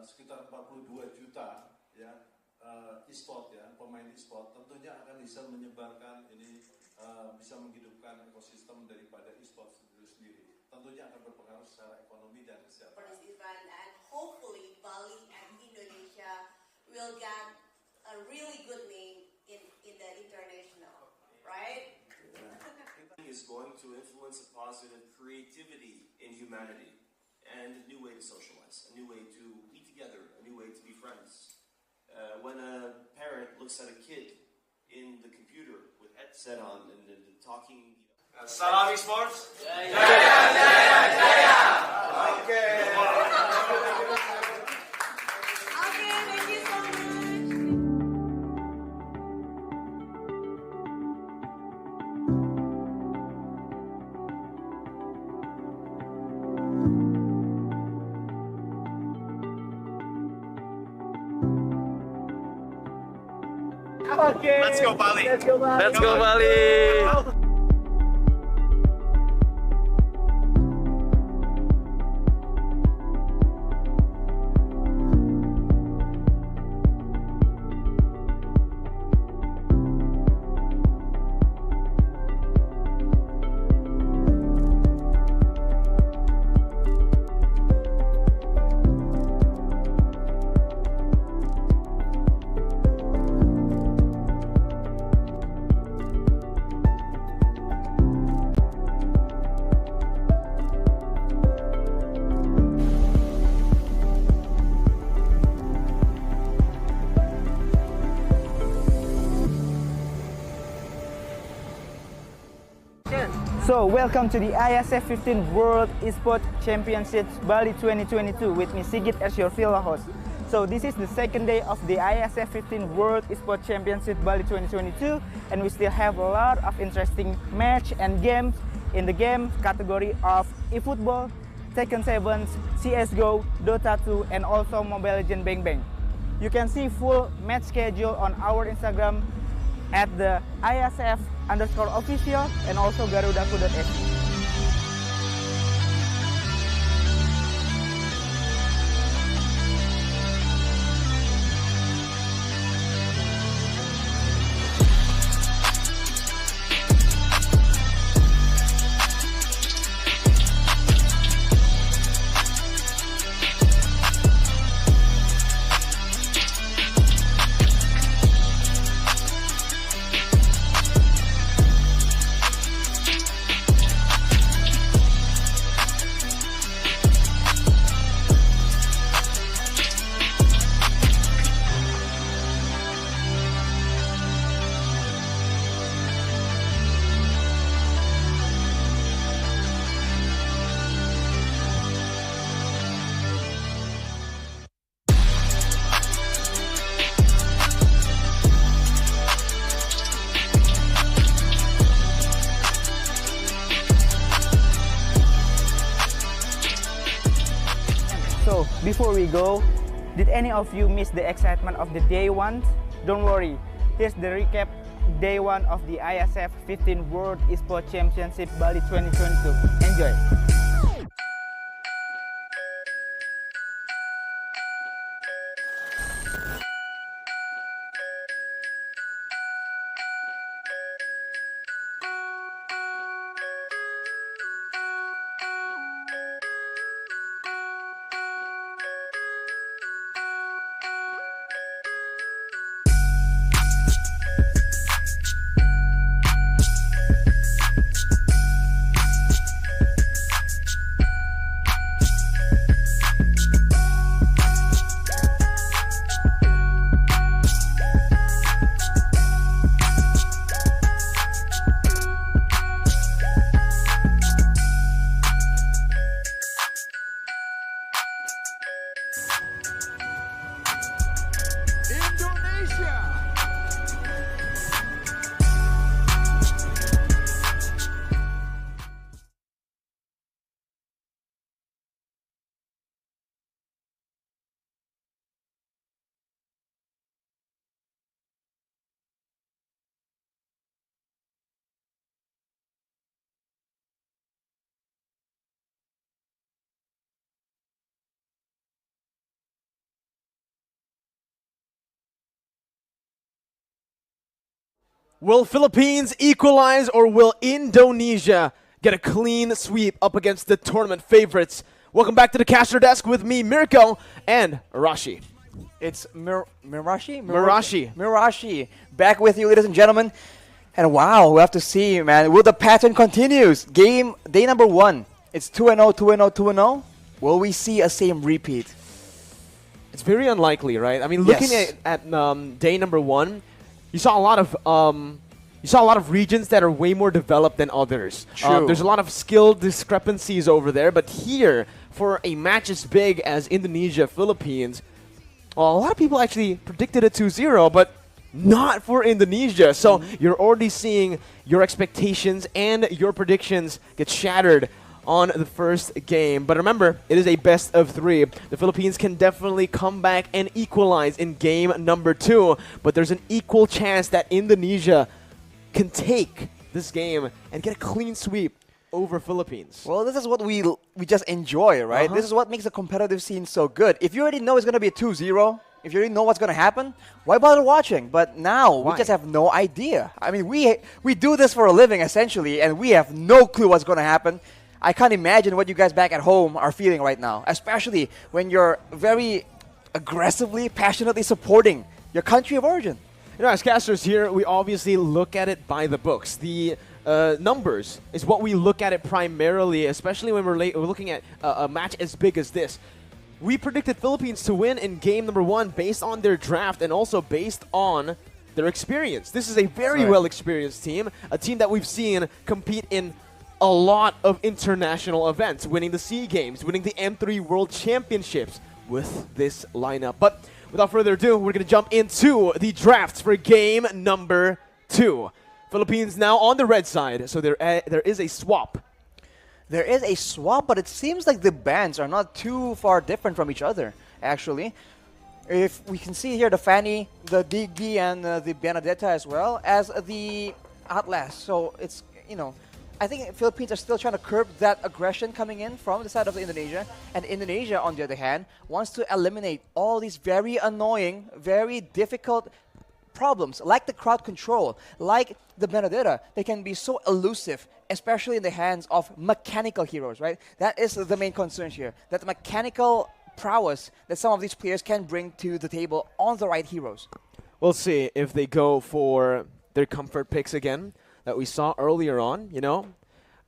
sekitar 42 juta ya e-sport ya, pemain e-sport tentunya akan bisa menyebarkan ini bisa menghidupkan ekosistem daripada e-sport itu sendiri. Tentunya akan berpengaruh secara ekonomi dan kesehatan. For this event, and hopefully Bali and Indonesia will get a really good name in the international, right? Is going to influence a positive creativity in humanity and a new way to socialize, a new way to be together, a new way to be friends. When a parent looks at a kid in the computer with headset on and talking, Salam Esports. Jaya, jaya, jaya. Okay. Thank you so much. Okay. Let's go Bali. Let's go Bali. So, welcome to the IESF 15 World Esports Championships Bali 2022 with me Sigit as your field host. So, this is the second day of the IESF 15 World Esports Championship Bali 2022 and we still have a lot of interesting match and games in the game category of eFootball, Tekken 7, CSGO, Dota 2 and also Mobile Legends Bang Bang. You can see full match schedule on our Instagram at the IESF_official and also garudaku.se. So, before we go, did any of you miss the excitement of the day one? Don't worry, here's the recap day one of the IESF 15 World Esports Championship Bali 2022. Enjoy! Will Philippines equalize or will Indonesia get a clean sweep up against the tournament favorites? Welcome back to the caster desk with me, Mirko, and Arashi. It's Mirashi? Mirashi. Back with you, ladies and gentlemen. And wow, we have to see, man. Will the pattern continues? Game day number 1. It's 2-0, 2-0, 2-0. Will we see a same repeat? It's very unlikely, right? I mean, looking at day number 1, you saw a lot of regions that are way more developed than others. True. There's a lot of skill discrepancies over there, but here, for a match as big as Indonesia, Philippines, well, a lot of people actually predicted a 2-0, but not for Indonesia. So you're already seeing your expectations and your predictions get shattered on the first game. But remember, it is a best of 3. The Philippines can definitely come back and equalize in game number 2, but there's an equal chance that Indonesia can take this game and get a clean sweep over Philippines. Well, this is what we just enjoy, right? This is what makes the competitive scene so good. If you already know it's going to be a 2-0, if you already know what's going to happen, why bother watching? But now, we just have no idea. I mean, we do this for a living, essentially, and we have no clue what's going to happen. I can't imagine what you guys back at home are feeling right now, especially when you're very aggressively, passionately supporting your country of origin. You know, as casters here, we obviously look at it by the books. The numbers is what we look at it primarily, especially when we're looking at a match as big as this. We predicted Philippines to win in game number 1 based on their draft and also based on their experience. This is a very well-experienced team, a team that we've seen compete in a lot of international events, winning the SEA Games, winning the M3 World Championships with this lineup. But without further ado, we're going to jump into the drafts for game number 2. Philippines now on the red side, so there is a swap. There is a swap, but it seems like the bands are not too far different from each other, actually. If we can see here the Fanny, the Diggy, and the Benedetta as well as the Atlas. So it's, you know, I think Philippines are still trying to curb that aggression coming in from the side of Indonesia. And Indonesia, on the other hand, wants to eliminate all these very annoying, very difficult problems, like the crowd control, like the Benedetta. They can be so elusive, especially in the hands of mechanical heroes, right? That is the main concern here, that the mechanical prowess that some of these players can bring to the table on the right heroes. We'll see if they go for their comfort picks again that we saw earlier on, you know.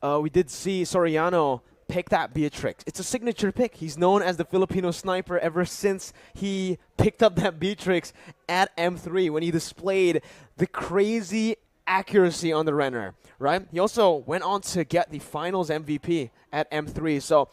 We did see Soriano pick that Beatrix. It's a signature pick. He's known as the Filipino sniper ever since he picked up that Beatrix at M3 when he displayed the crazy accuracy on the Renner, right? He also went on to get the finals MVP at M3. So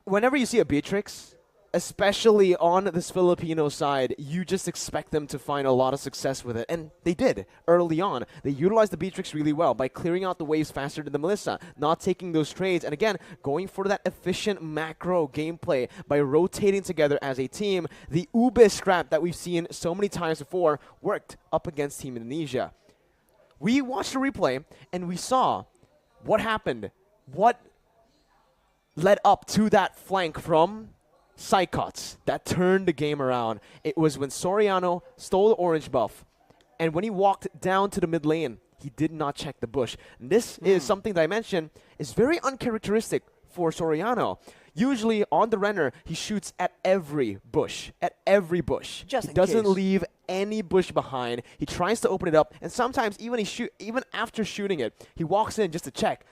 whenever you see a Beatrix, especially on this Filipino side, you just expect them to find a lot of success with it. And they did early on. They utilized the Beatrix really well by clearing out the waves faster than the Melissa, not taking those trades, and again, going for that efficient macro gameplay by rotating together as a team. The Ube scrap that we've seen so many times before worked up against Team Indonesia. We watched the replay, and we saw what happened, what led up to that flank from Psychots that turned the game around. It was when Soriano stole the orange buff, and when he walked down to the mid lane, he did not check the bush. And this is something that I mentioned is very uncharacteristic for Soriano. Usually on the Renner, he shoots at every bush, Just he doesn't leave any bush behind. He tries to open it up, and sometimes even after shooting it, he walks in just to check.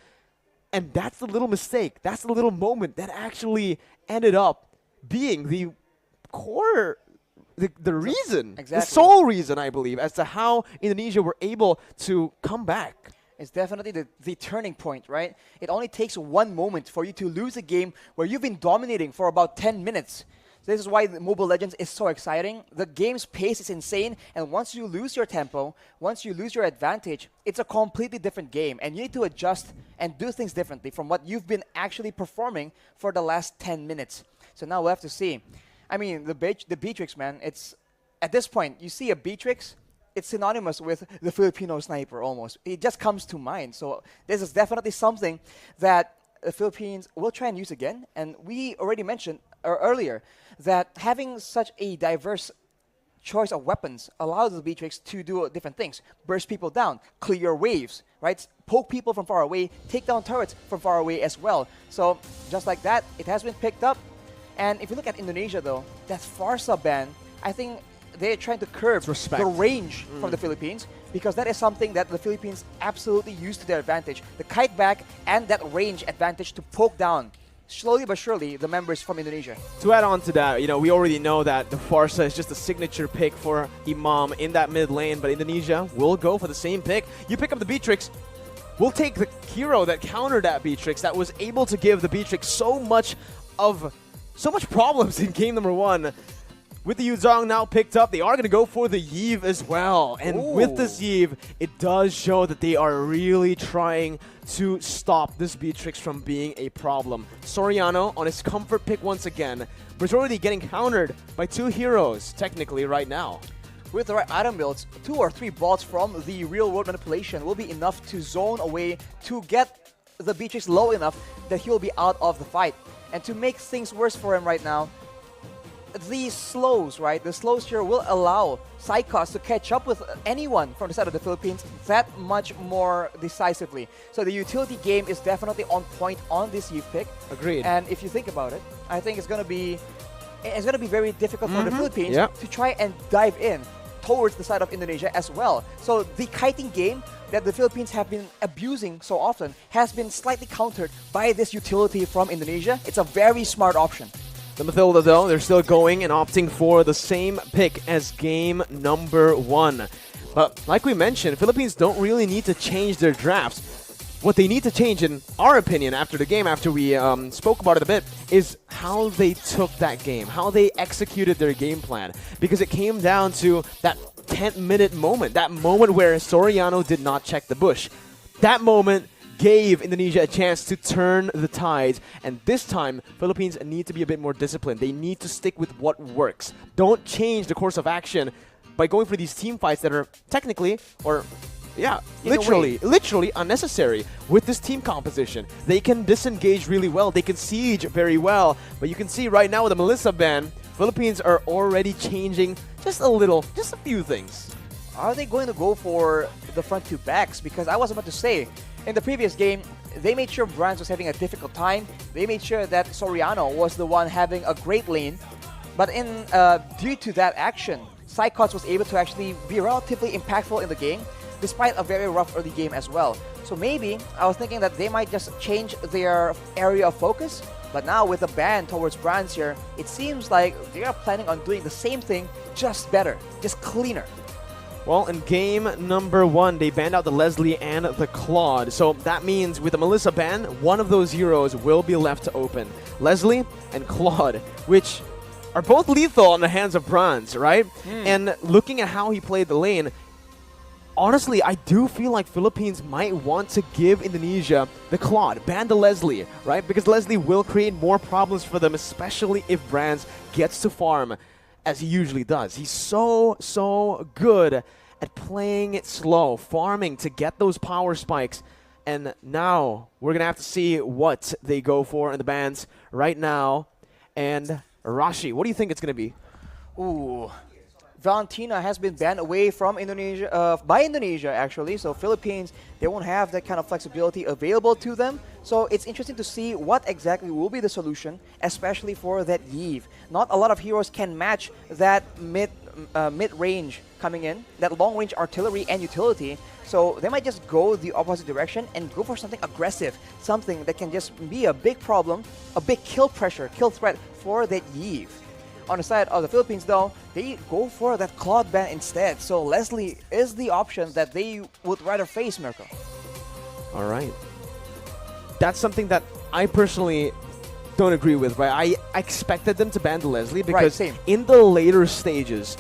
And that's the little mistake. That's the little moment that actually ended up being the core, the reason, the sole reason, I believe, as to how Indonesia were able to come back. It's definitely the turning point, right? It only takes one moment for you to lose a game where you've been dominating for about 10 minutes. So this is why the Mobile Legends is so exciting. The game's pace is insane, and once you lose your tempo, once you lose your advantage, it's a completely different game, and you need to adjust and do things differently from what you've been actually performing for the last 10 minutes. So now we'll have to see. I mean, the Beatrix, man, it's, at this point, you see a Beatrix, it's synonymous with the Filipino sniper almost. It just comes to mind. So this is definitely something that the Philippines will try and use again. And we already mentioned earlier that having such a diverse choice of weapons allows the Beatrix to do different things. Burst people down, clear waves, right? Poke people from far away, take down turrets from far away as well. So just like that, it has been picked up. And if you look at Indonesia though, that Farsa ban, I think they're trying to curb the range from the Philippines, because that is something that the Philippines absolutely use to their advantage. The kite back and that range advantage to poke down, slowly but surely, the members from Indonesia. To add on to that, we already know that the Farsa is just a signature pick for Imam in that mid lane, but Indonesia will go for the same pick. You pick up the Beatrix, we'll take the hero that countered that Beatrix, that was able to give the Beatrix so much problems in game number 1. With the Yuzong now picked up, they are going to go for the Yve as well. And with this Yve, it does show that they are really trying to stop this Beatrix from being a problem. Soriano on his comfort pick once again, but he's already getting countered by 2 heroes, technically, right now. With the right item builds, 2 or 3 bolts from the real-world manipulation will be enough to zone away to get the Beatrix low enough that he'll be out of the fight. And to make things worse for him right now, the slows, right? The slows here will allow Psychos to catch up with anyone from the side of the Philippines that much more decisively. So the utility game is definitely on point on this Yve pick. Agreed. And if you think about it, I think it's gonna be very difficult for the Philippines to try and dive in towards the side of Indonesia as well. So the kiting game that the Philippines have been abusing so often has been slightly countered by this utility from Indonesia. It's a very smart option. The Mathilda, though, they're still going and opting for the same pick as game number 1. But like we mentioned, Philippines don't really need to change their drafts. What they need to change, in our opinion, after the game, after we spoke about it a bit, is how they took that game, how they executed their game plan. Because it came down to that 10-minute moment, that moment where Soriano did not check the bush. That moment gave Indonesia a chance to turn the tides, and this time Philippines need to be a bit more disciplined. They need to stick with what works. Don't change the course of action by going for these team fights that are technically, or literally unnecessary with this team composition. They can disengage really well, they can siege very well, but you can see right now with the Melissa ban, Philippines are already changing just a few things. Are they going to go for the front 2 backs? Because I was about to say, in the previous game, they made sure Brands was having a difficult time. They made sure that Soriano was the one having a great lane. But due to that action, Psychos was able to actually be relatively impactful in the game, despite a very rough early game as well. So maybe, I was thinking that they might just change their area of focus. But now with the ban towards Brands here, it seems like they are planning on doing the same thing, just better, just cleaner. Well, in game number 1, they banned out the Leslie and the Claude. So that means with the Melissa ban, one of those heroes will be left to open. Leslie and Claude, which are both lethal in the hands of Bronze, right? And looking at how he played the lane, honestly, I do feel like Philippines might want to give Indonesia the Claude, ban the Leslie, right? Because Leslie will create more problems for them, especially if Brands gets to farm as he usually does. He's so good at playing it slow, farming to get those power spikes. And now we're going to have to see what they go for in the bans right now. And Rashi, what do you think it's going to be? Ooh, Valentina has been banned away from Indonesia, by Indonesia actually. So Philippines, they won't have that kind of flexibility available to them. So it's interesting to see what exactly will be the solution, especially for that Yve. Not a lot of heroes can match that mid-range coming in, that long-range artillery and utility. So they might just go the opposite direction and go for something aggressive, something that can just be a big problem, a big kill pressure, kill threat for that Yve. On the side of the Philippines, though, they go for that Claude ban instead. So Leslie is the option that they would rather face, Mirko. All right. That's something that I personally don't agree with, right? I expected them to ban the Leslie because in the later stages,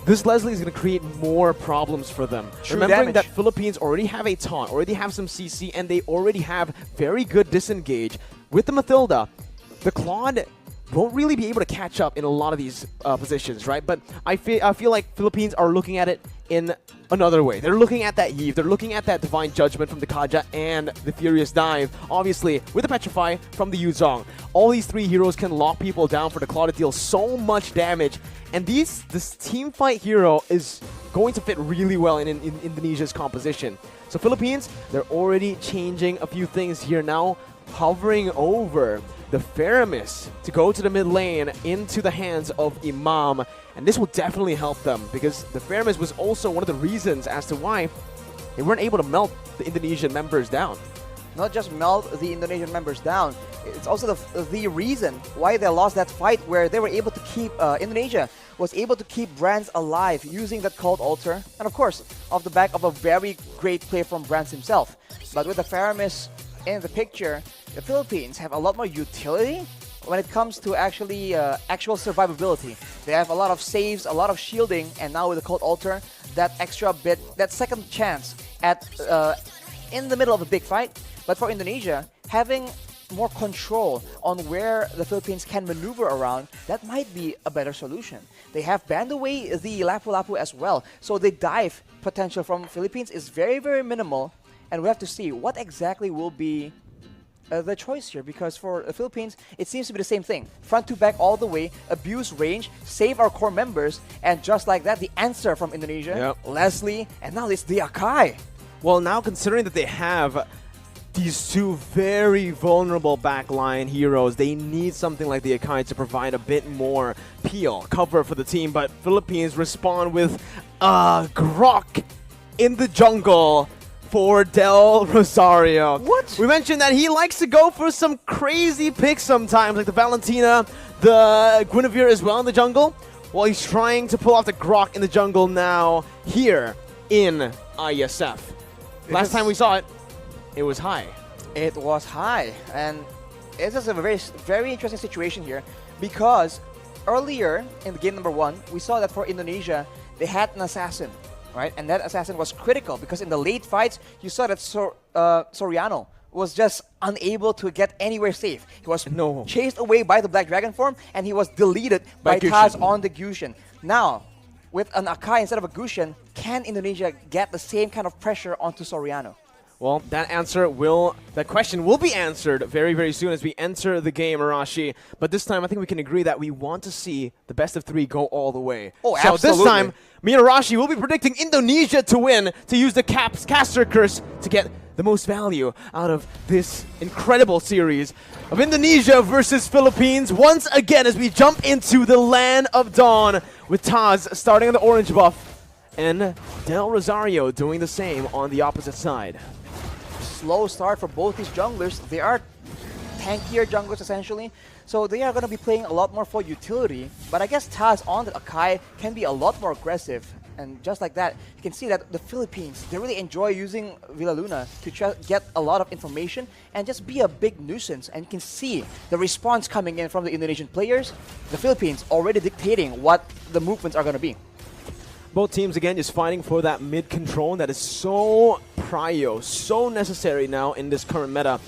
this Leslie is going to create more problems for them. Remembering that Philippines already have a taunt, already have some CC, and they already have very good disengage. With the Mathilda, the Claude won't really be able to catch up in a lot of these positions, right? But I feel like Philippines are looking at it in another way. They're looking at that Eve, they're looking at that Divine Judgment from the Kaja and the Furious Dive, obviously with the Petrify from the Yuzong. All these three heroes can lock people down for the Claw to deal so much damage, and this team fight hero is going to fit really well in Indonesia's composition. So Philippines, they're already changing a few things here now, hovering over the Faramis to go to the mid lane into the hands of Imam. And this will definitely help them, because the Faramis was also one of the reasons as to why they weren't able to melt the Indonesian members down. Not just melt the Indonesian members down, it's also the reason why they lost that fight, where they were able to keep, Indonesia was able to keep Brands alive using that Cult Altar, and of course, off the back of a very great play from Brands himself. But with the Faramis in the picture, the Philippines have a lot more utility when it comes to actual survivability. They have a lot of saves, a lot of shielding, and now with the Cult Altar, that extra bit, that second chance at in the middle of a big fight. But for Indonesia, having more control on where the Philippines can maneuver around, that might be a better solution. They have banned away the Lapu-Lapu as well, so the dive potential from Philippines is very, very minimal, and we have to see what exactly will be the choice here, because for the Philippines, it seems to be the same thing. Front to back all the way, abuse range, save our core members, and just like that, the answer from Indonesia, Leslie, and now it's the Akai. Well, now considering that they have these two very vulnerable backline heroes, they need something like the Akai to provide a bit more peel, cover for the team, but Philippines respond with Grok in the jungle for Del Rosario. What? We mentioned that he likes to go for some crazy picks sometimes, like the Valentina, the Guinevere as well in the jungle. Well, he's trying to pull off the Grok in the jungle now here in IESF. Last time we saw it, it was high. It was high, and this is a very, very interesting situation here, because earlier in the game number 1, we saw that for Indonesia, they had an assassin, right? And that assassin was critical, because in the late fights, you saw that Soriano was just unable to get anywhere safe. He was chased away by the Black Dragon form, and he was deleted by Taz on the Gusion. Now, with an Akai instead of a Gusion, can Indonesia get the same kind of pressure onto Soriano? Well, that question will be answered very, very soon as we enter the game, Arashi. But this time, I think we can agree that we want to see the best of 3 go all the way. Oh, so absolutely. this time, me and Arashi will be predicting Indonesia to win, to use the caster curse to get the most value out of this incredible series of Indonesia versus Philippines. Once again, as we jump into the Land of Dawn with Taz starting on the orange buff and Del Rosario doing the same on the opposite side. Slow start for both these junglers. They are tankier junglers essentially, so they are going to be playing a lot more for utility. But I guess Taz on the Akai can be a lot more aggressive, and just like that, you can see that the Philippines, they really enjoy using Villa Luna to get a lot of information and just be a big nuisance. And you can see the response coming in from the Indonesian players. The Philippines already dictating what the movements are going to be. Both teams, again, just fighting for that mid control that is so prio, so necessary now in this current meta.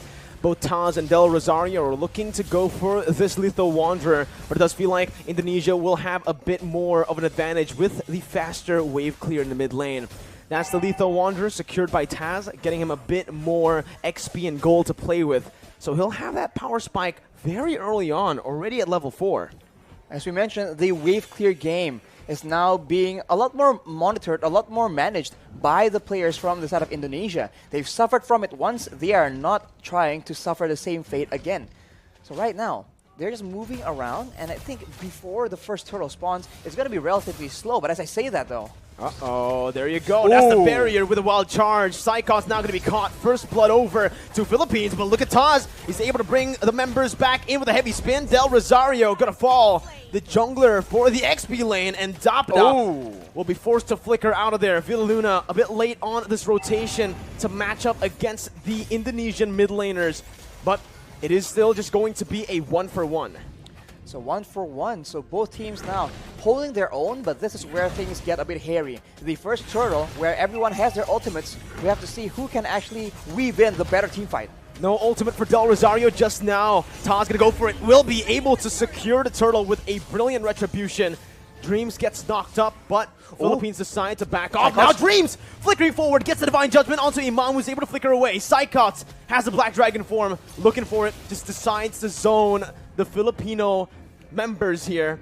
Both Taz and Del Rosario are looking to go for this Lethal Wanderer, but it does feel like Indonesia will have a bit more of an advantage with the faster wave clear in the mid lane. That's the Lethal Wanderer secured by Taz, getting him a bit more XP and gold to play with. So he'll have that power spike very early on, already at level 4. As we mentioned, the wave clear game is now being a lot more monitored, a lot more managed by the players from the side of Indonesia. They've suffered from it once, they are not trying to suffer the same fate again. So right now, they're just moving around, and I think before the first turtle spawns, it's going to be relatively slow. But as I say that though, uh-oh, there you go. That's the barrier with a wild charge. Psychos now going to be caught. First blood over to Philippines, but look at Taz. He's able to bring the members back in with a heavy spin. Del Rosario going to fall. The jungler for the XP lane, and Dapda will be forced to flicker out of there. Villa Luna a bit late on this rotation to match up against the Indonesian mid laners, but it is still just going to be a 1-for-1. So 1-for-1. So both teams now holding their own, but this is where things get a bit hairy. The first turtle, where everyone has their ultimates, we have to see who can actually weave in the better team fight. No ultimate for Del Rosario just now. Taz gonna go for it. Will be able to secure the turtle with a brilliant retribution. Dreams gets knocked up, but Philippines decide to back off. Now Dreams flickering forward, gets the Divine Judgment onto Imam, who's able to flicker away. Psychots has the Black Dragon form, looking for it, just decides to zone the Filipino members here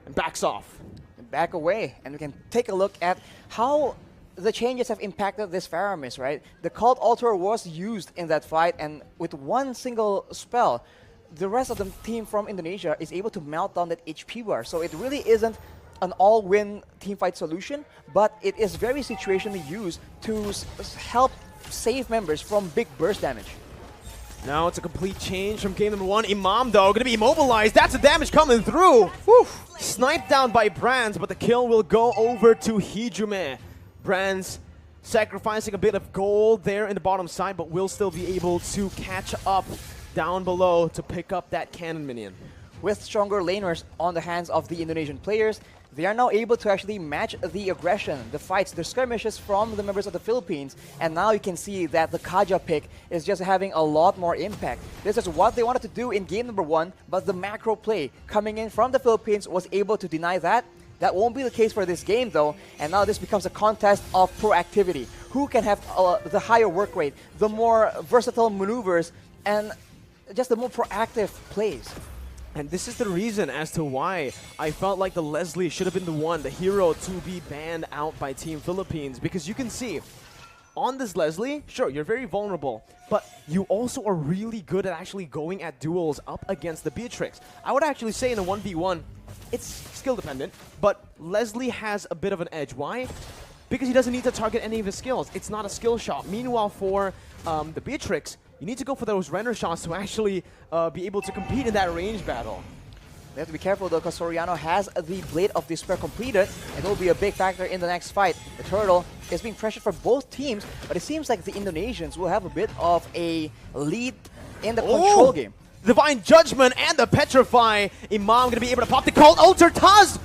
and backs off. And back away, and we can take a look at how the changes have impacted this Faramis, right? The Cult Altar was used in that fight, and with one single spell, the rest of the team from Indonesia is able to melt down that HP bar. So it really isn't an all-win teamfight solution, but it is very situationally used to help save members from big burst damage. Now it's a complete change from game number 1. Imam, though, going to be immobilized. That's the damage coming through. Whew. Sniped down by Brands, but the kill will go over to Hijume. Brands sacrificing a bit of gold there in the bottom side, but will still be able to catch up down below to pick up that cannon minion. With stronger laners on the hands of the Indonesian players, they are now able to actually match the aggression, the fights, the skirmishes from the members of the Philippines. And now you can see that the Kaja pick is just having a lot more impact. This is what they wanted to do in game number 1, but the macro play coming in from the Philippines was able to deny that. That won't be the case for this game, though, and now this becomes a contest of proactivity. Who can have the higher work rate, the more versatile maneuvers, and just the more proactive plays. And this is the reason as to why I felt like the Leslie should have been the one, the hero, to be banned out by Team Philippines. Because you can see, on this Leslie, sure, you're very vulnerable, but you also are really good at actually going at duels up against the Beatrix. I would actually say in a 1v1, it's skill dependent, but Leslie has a bit of an edge. Why? Because he doesn't need to target any of his skills. It's not a skill shot. Meanwhile, for the Beatrix, you need to go for those render shots to actually be able to compete in that range battle. They have to be careful, though, because Soriano has the Blade of Despair completed, and it will be a big factor in the next fight. The Turtle is being pressured for both teams, but it seems like the Indonesians will have a bit of a lead in the control game. Divine Judgment and the Petrify. Imam going to be able to pop the Cult Altar. Taz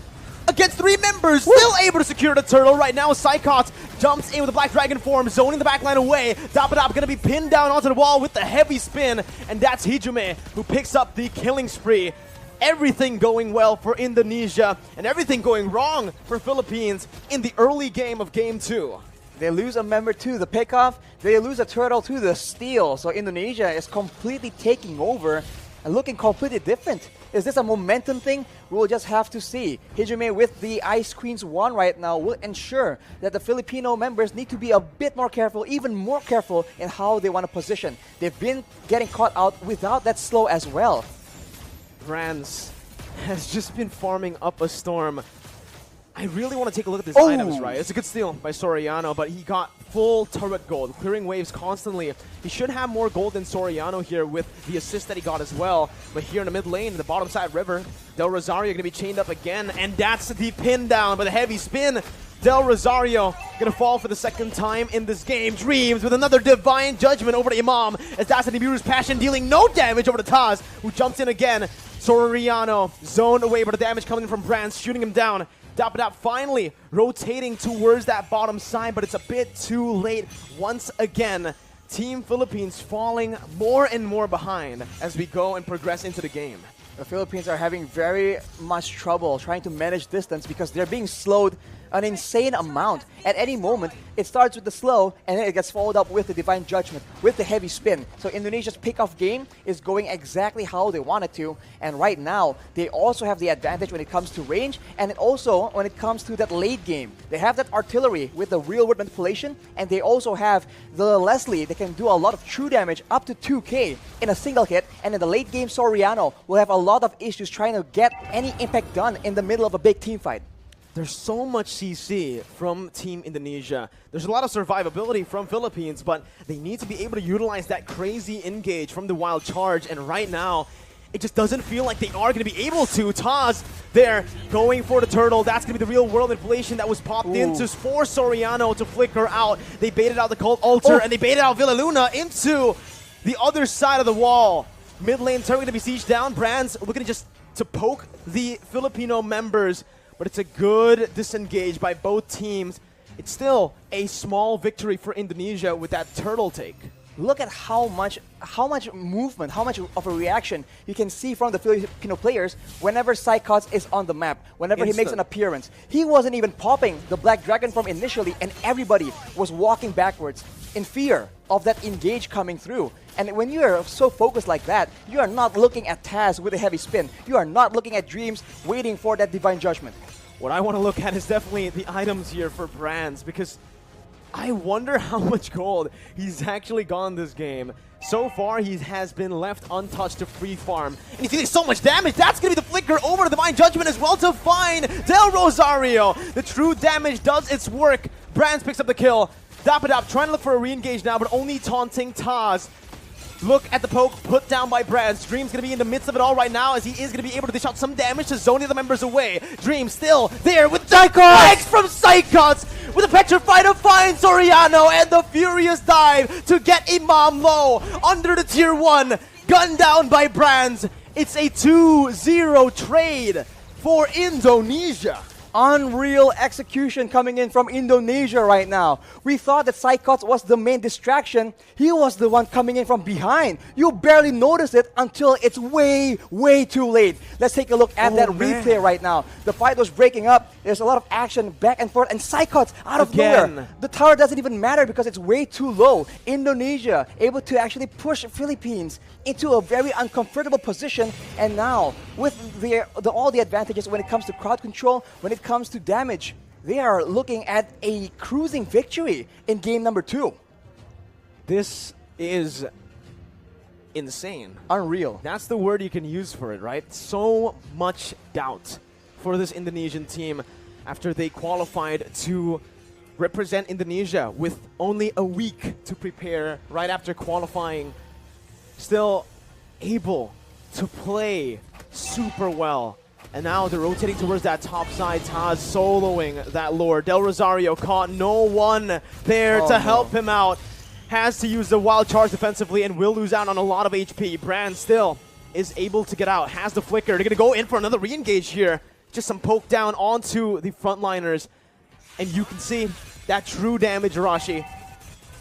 against 3 members, still able to secure the turtle. Right now, Psychot jumps in with the Black Dragon form, zoning the backline away. Dapadap going to be pinned down onto the wall with the heavy spin, and that's Hijume who picks up the killing spree. Everything going well for Indonesia, and everything going wrong for Philippines in the early game of Game 2. They lose a member to the pickoff, they lose a turtle to the steal, so Indonesia is completely taking over and looking completely different. Is this a momentum thing? We'll just have to see. Hijume with the Ice Queen's wand right now will ensure that the Filipino members need to be a bit more careful, even more careful in how they want to position. They've been getting caught out without that slow as well. Brands has just been farming up a storm. I really want to take a look at these items, right? It's a good steal by Soriano, but he got full turret gold, clearing waves constantly. He should have more gold than Soriano here with the assist that he got as well. But here in the mid lane, in the bottom side river, Del Rosario going to be chained up again, and that's the pin down by the heavy spin. Del Rosario going to fall for the second time in this game. Dreams with another Divine Judgment over to Imam, as that's the Nibiru's Passion dealing no damage over to Taz, who jumps in again. Soriano zoned away, but the damage coming from Brands, shooting him down. Dapadap finally rotating towards that bottom side, but it's a bit too late once again. Team Philippines falling more and more behind as we go and progress into the game. The Philippines are having very much trouble trying to manage distance because they're being slowed an insane amount. At any moment, it starts with the slow, and then it gets followed up with the Divine Judgment, with the heavy spin. So Indonesia's pick-off game is going exactly how they want it to, and right now, they also have the advantage when it comes to range, and also when it comes to that late game. They have that artillery with the real-world manipulation, and they also have the Leslie that can do a lot of true damage, up to 2k in a single hit, and in the late game, Soriano will have a lot of issues trying to get any impact done in the middle of a big team fight. There's so much CC from Team Indonesia. There's a lot of survivability from Philippines, but they need to be able to utilize that crazy engage from the Wild Charge, and right now, it just doesn't feel like they are going to be able to. Taz there going for the turtle. That's going to be the real world inflation that was popped into for Soriano to flicker out. They baited out the Cult Altar, and they baited out Villa Luna into the other side of the wall. Mid lane turret going to be sieged down. Brands looking just to poke the Filipino members, but it's a good disengage by both teams. It's still a small victory for Indonesia with that turtle take. look at how much movement, how much of a reaction you can see from the Filipino players whenever Psychots is on the map, whenever he makes an appearance. He wasn't even popping the Black Dragon Form initially, and everybody was walking backwards in fear of that engage coming through. And when you are so focused like that, you are not looking at Taz with a heavy spin. You are not looking at Dreams waiting for that Divine Judgment. What I want to look at is definitely the items here for Brands, because I wonder how much gold he's actually gone this game. So far, he has been left untouched to free farm. And he's dealing so much damage. That's going to be the flicker over to Divine Judgment as well to find Del Rosario. The true damage does its work. Brands picks up the kill. Dapadap trying to look for a re-engage now, but only taunting Taz. Look at the poke put down by Brands. Dream's going to be in the midst of it all right now, as he is going to be able to dish out some damage to zone the other members away. Dream still there with Psychots from Psychots with a petrified to find Soriano, and the furious dive to get Imam low under the tier 1. Gunned down by Brands. It's a 2-0 trade for Indonesia. Unreal execution coming in from Indonesia right now. We thought that Psychots was the main distraction. He was the one coming in from behind. You barely notice it until it's way, way too late. Let's take a look at that replay right now. The fight was breaking up. There's a lot of action back and forth, and Psychots out of nowhere. The tower doesn't even matter because it's way too low. Indonesia able to actually push Philippines into a very uncomfortable position, and now with all the advantages when it comes to crowd control, when it comes to damage, they are looking at a cruising victory in game number 2. This is insane. Unreal. That's the word you can use for it, right? So much doubt for this Indonesian team after they qualified to represent Indonesia with only a week to prepare right after qualifying. Still able to play super well. And now they're rotating towards that top side. Taz soloing that lure. Del Rosario caught, no one there to help him out. Has to use the wild charge defensively and will lose out on a lot of HP. Brand still is able to get out, has the flicker. They're going to go in for another re-engage here. Just some poke down onto the frontliners. And you can see that true damage, Arashi.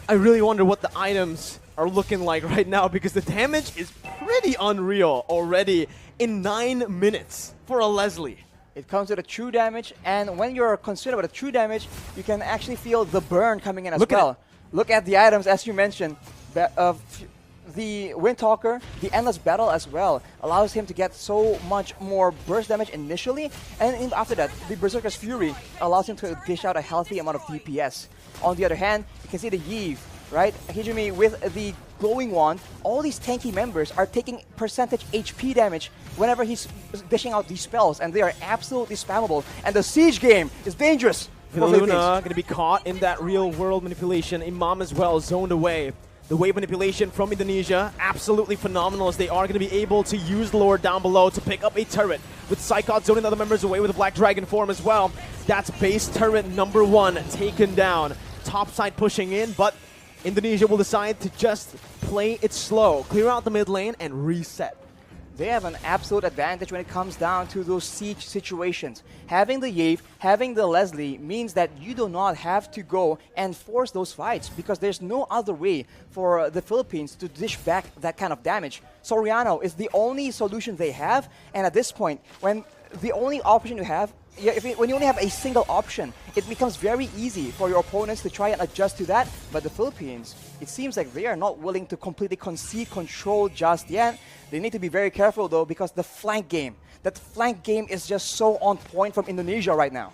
I really wonder what the items are looking like right now, because the damage is pretty unreal already in 9 minutes for a Leslie. It comes with a true damage, and when you're concerned about the true damage, you can actually feel the burn coming in as well. Look at the items, as you mentioned. The Windtalker, the Endless Battle as well, allows him to get so much more burst damage initially, and after that, the Berserker's Fury allows him to dish out a healthy amount of DPS. On the other hand, you can see the Yves, right? Hijumi with the glowing wand. All these tanky members are taking percentage HP damage whenever he's dishing out these spells, and they are absolutely spammable. And the siege game is dangerous. Luna going to be caught in that real world manipulation. Imam as well zoned away. The wave manipulation from Indonesia, absolutely phenomenal, as they are going to be able to use the Lord down below to pick up a turret. With Psychot zoning the other members away with a Black Dragon form as well. That's base turret number 1 taken down. Top side pushing in, but Indonesia will decide to just play it slow, clear out the mid lane, and reset. They have an absolute advantage when it comes down to those siege situations. Having the Yave, having the Leslie means that you do not have to go and force those fights, because there's no other way for the Philippines to dish back that kind of damage. Soriano is the only solution they have, and at this point, when the only option you have, when you only have a single option, it becomes very easy for your opponents to try and adjust to that. But the Philippines, it seems like they are not willing to completely concede control just yet. They need to be very careful though, because the flank game, that flank game is just so on point from Indonesia right now.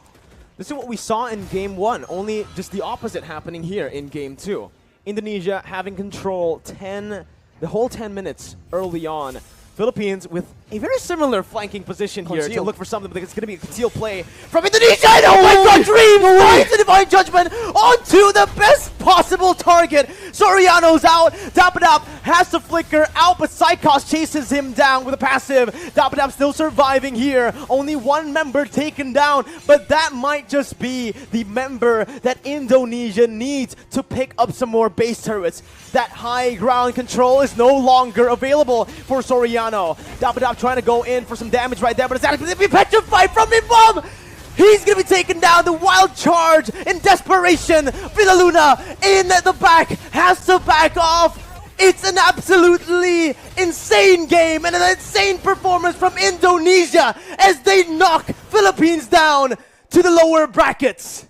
This is what we saw in game 1, only just the opposite happening here in game 2. Indonesia having control the whole 10 minutes early on. Philippines with a very similar flanking position here to look for something, but it's going to be a concealed play from Indonesia. And oh my god, Dream finds the Divine Judgment onto the best possible target. Soriano's out. Dapadap has to flicker out, but Psychos chases him down with a passive. Dapadap still surviving here. Only one member taken down, but that might just be the member that Indonesia needs to pick up some more base turrets. That high ground control is no longer available for Soriano. Dapadap trying to go in for some damage right there, but it's actually going to be petrified from Imam. He's going to be taken down. The wild charge in desperation. Villaluna in the back has to back off. It's an absolutely insane game and an insane performance from Indonesia as they knock Philippines down to the lower brackets.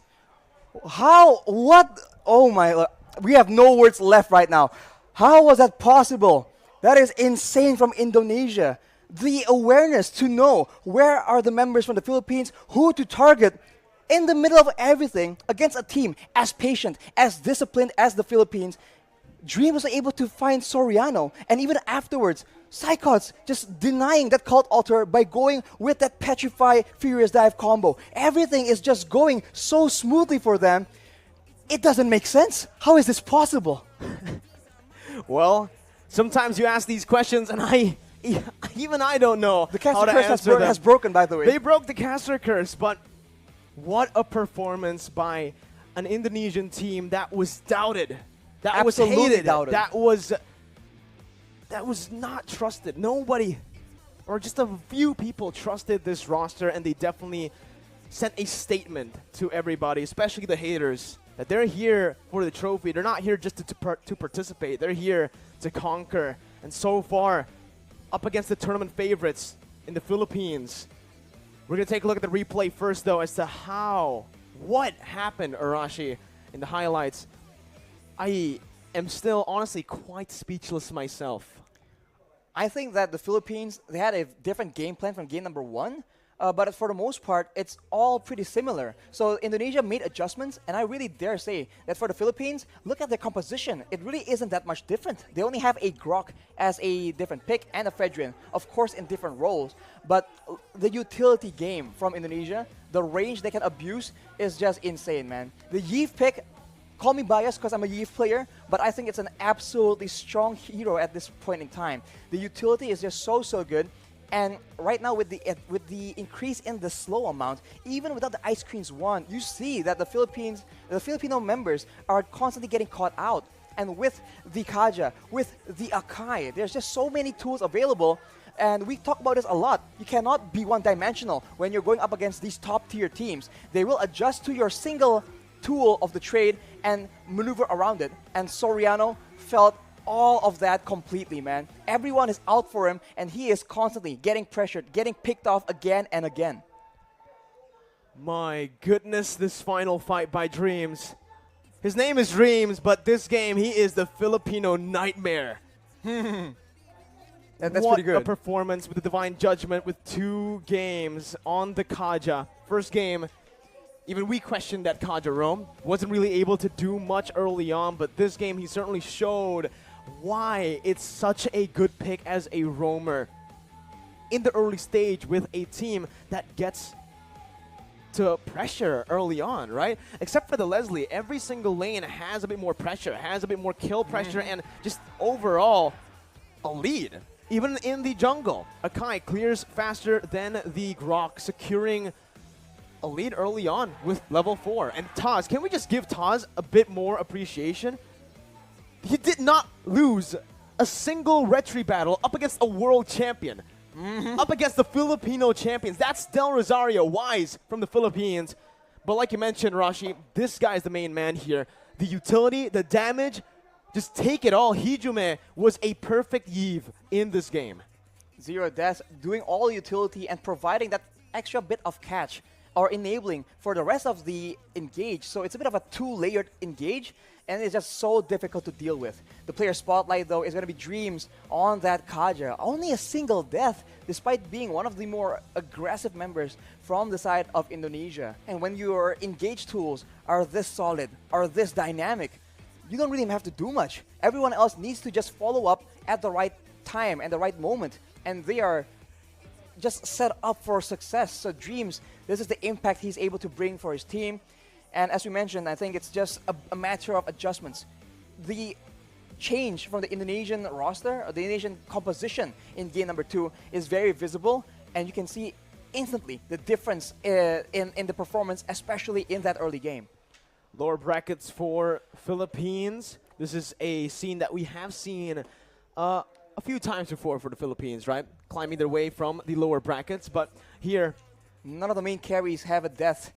How? What? Oh my! We have no words left right now. How was that possible? That is insane from Indonesia. The awareness to know where are the members from the Philippines, who to target, in the middle of everything against a team as patient, as disciplined as the Philippines. Dream was able to find Soriano, and even afterwards, Psychots just denying that cult altar by going with that Petrify Furious Dive combo. Everything is just going so smoothly for them. It doesn't make sense. How is this possible? Well, sometimes you ask these questions and even I don't know The how caster to curse answer them. has broken, by the way. They broke the caster curse, but what a performance by an Indonesian team that was doubted. That Absolutely was hated. doubted. That was not trusted. Nobody, or just a few people trusted this roster, and they definitely sent a statement to everybody, especially the haters, that they're here for the trophy. They're not here just to participate. They're here to conquer. And so far, up against the tournament favorites in the Philippines. We're going to take a look at the replay first, though, as to what happened, Arashi, in the highlights. I am still honestly quite speechless myself. I think that the Philippines, they had a different game plan from game number 1, but for the most part, it's all pretty similar. So Indonesia made adjustments, and I really dare say that for the Philippines, look at their composition. It really isn't that much different. They only have a Grok as a different pick and a Fedrian, of course in different roles. But the utility game from Indonesia, the range they can abuse is just insane, man. The Yves pick, call me biased because I'm a Yves player, but I think it's an absolutely strong hero at this point in time. The utility is just so good, and right now with the increase in the slow amount, even without the Ice Queen's wand, you see that the Filipino members are constantly getting caught out. And with the Kaja, with the Akai, there's just so many tools available. And we talk about this a lot. You cannot be one-dimensional when you're going up against these top-tier teams. They will adjust to your single tool of the trade and maneuver around it. And Soriano felt all of that completely, man. Everyone is out for him, and he is constantly getting pressured, getting picked off again and again. My goodness, this final fight by Dreams. His name is Dreams, but this game, he is the Filipino nightmare. That's what pretty good. A performance with the Divine Judgment with 2 games on the Kaja. First game, even we questioned that Kaja roam. Wasn't really able to do much early on, but this game he certainly showed why it's such a good pick as a roamer in the early stage with a team that gets to pressure early on, right? Except for the Leslie, every single lane has a bit more pressure, has a bit more kill pressure, and just overall a lead. Even in the jungle, Akai clears faster than the Grok, securing a lead early on with level 4. And Taz, can we just give Taz a bit more appreciation? He did not lose a single retry battle up against a world champion. Up against the Filipino champions. That's Del Rosario, Wise from the Philippines. But like you mentioned, Rashi, this guy is the main man here. The utility, the damage, just take it all. Hijume was a perfect Yves in this game. Zero Death doing all utility and providing that extra bit of catch or enabling for the rest of the engage. So it's a bit of a 2-layered engage, and it's just so difficult to deal with. The player spotlight, though, is going to be Dreams on that Kaja. Only a single death, despite being one of the more aggressive members from the side of Indonesia. And when your engage tools are this solid, are this dynamic, you don't really have to do much. Everyone else needs to just follow up at the right time and the right moment, and they are just set up for success. So Dreams, this is the impact he's able to bring for his team. And as we mentioned, I think it's just a matter of adjustments. The change from the Indonesian roster, or the Indonesian composition in game number 2 is very visible, and you can see instantly the difference in the performance, especially in that early game. Lower brackets for Philippines. This is a scene that we have seen a few times before for the Philippines, right? Climbing their way from the lower brackets, but here none of the main carries have a death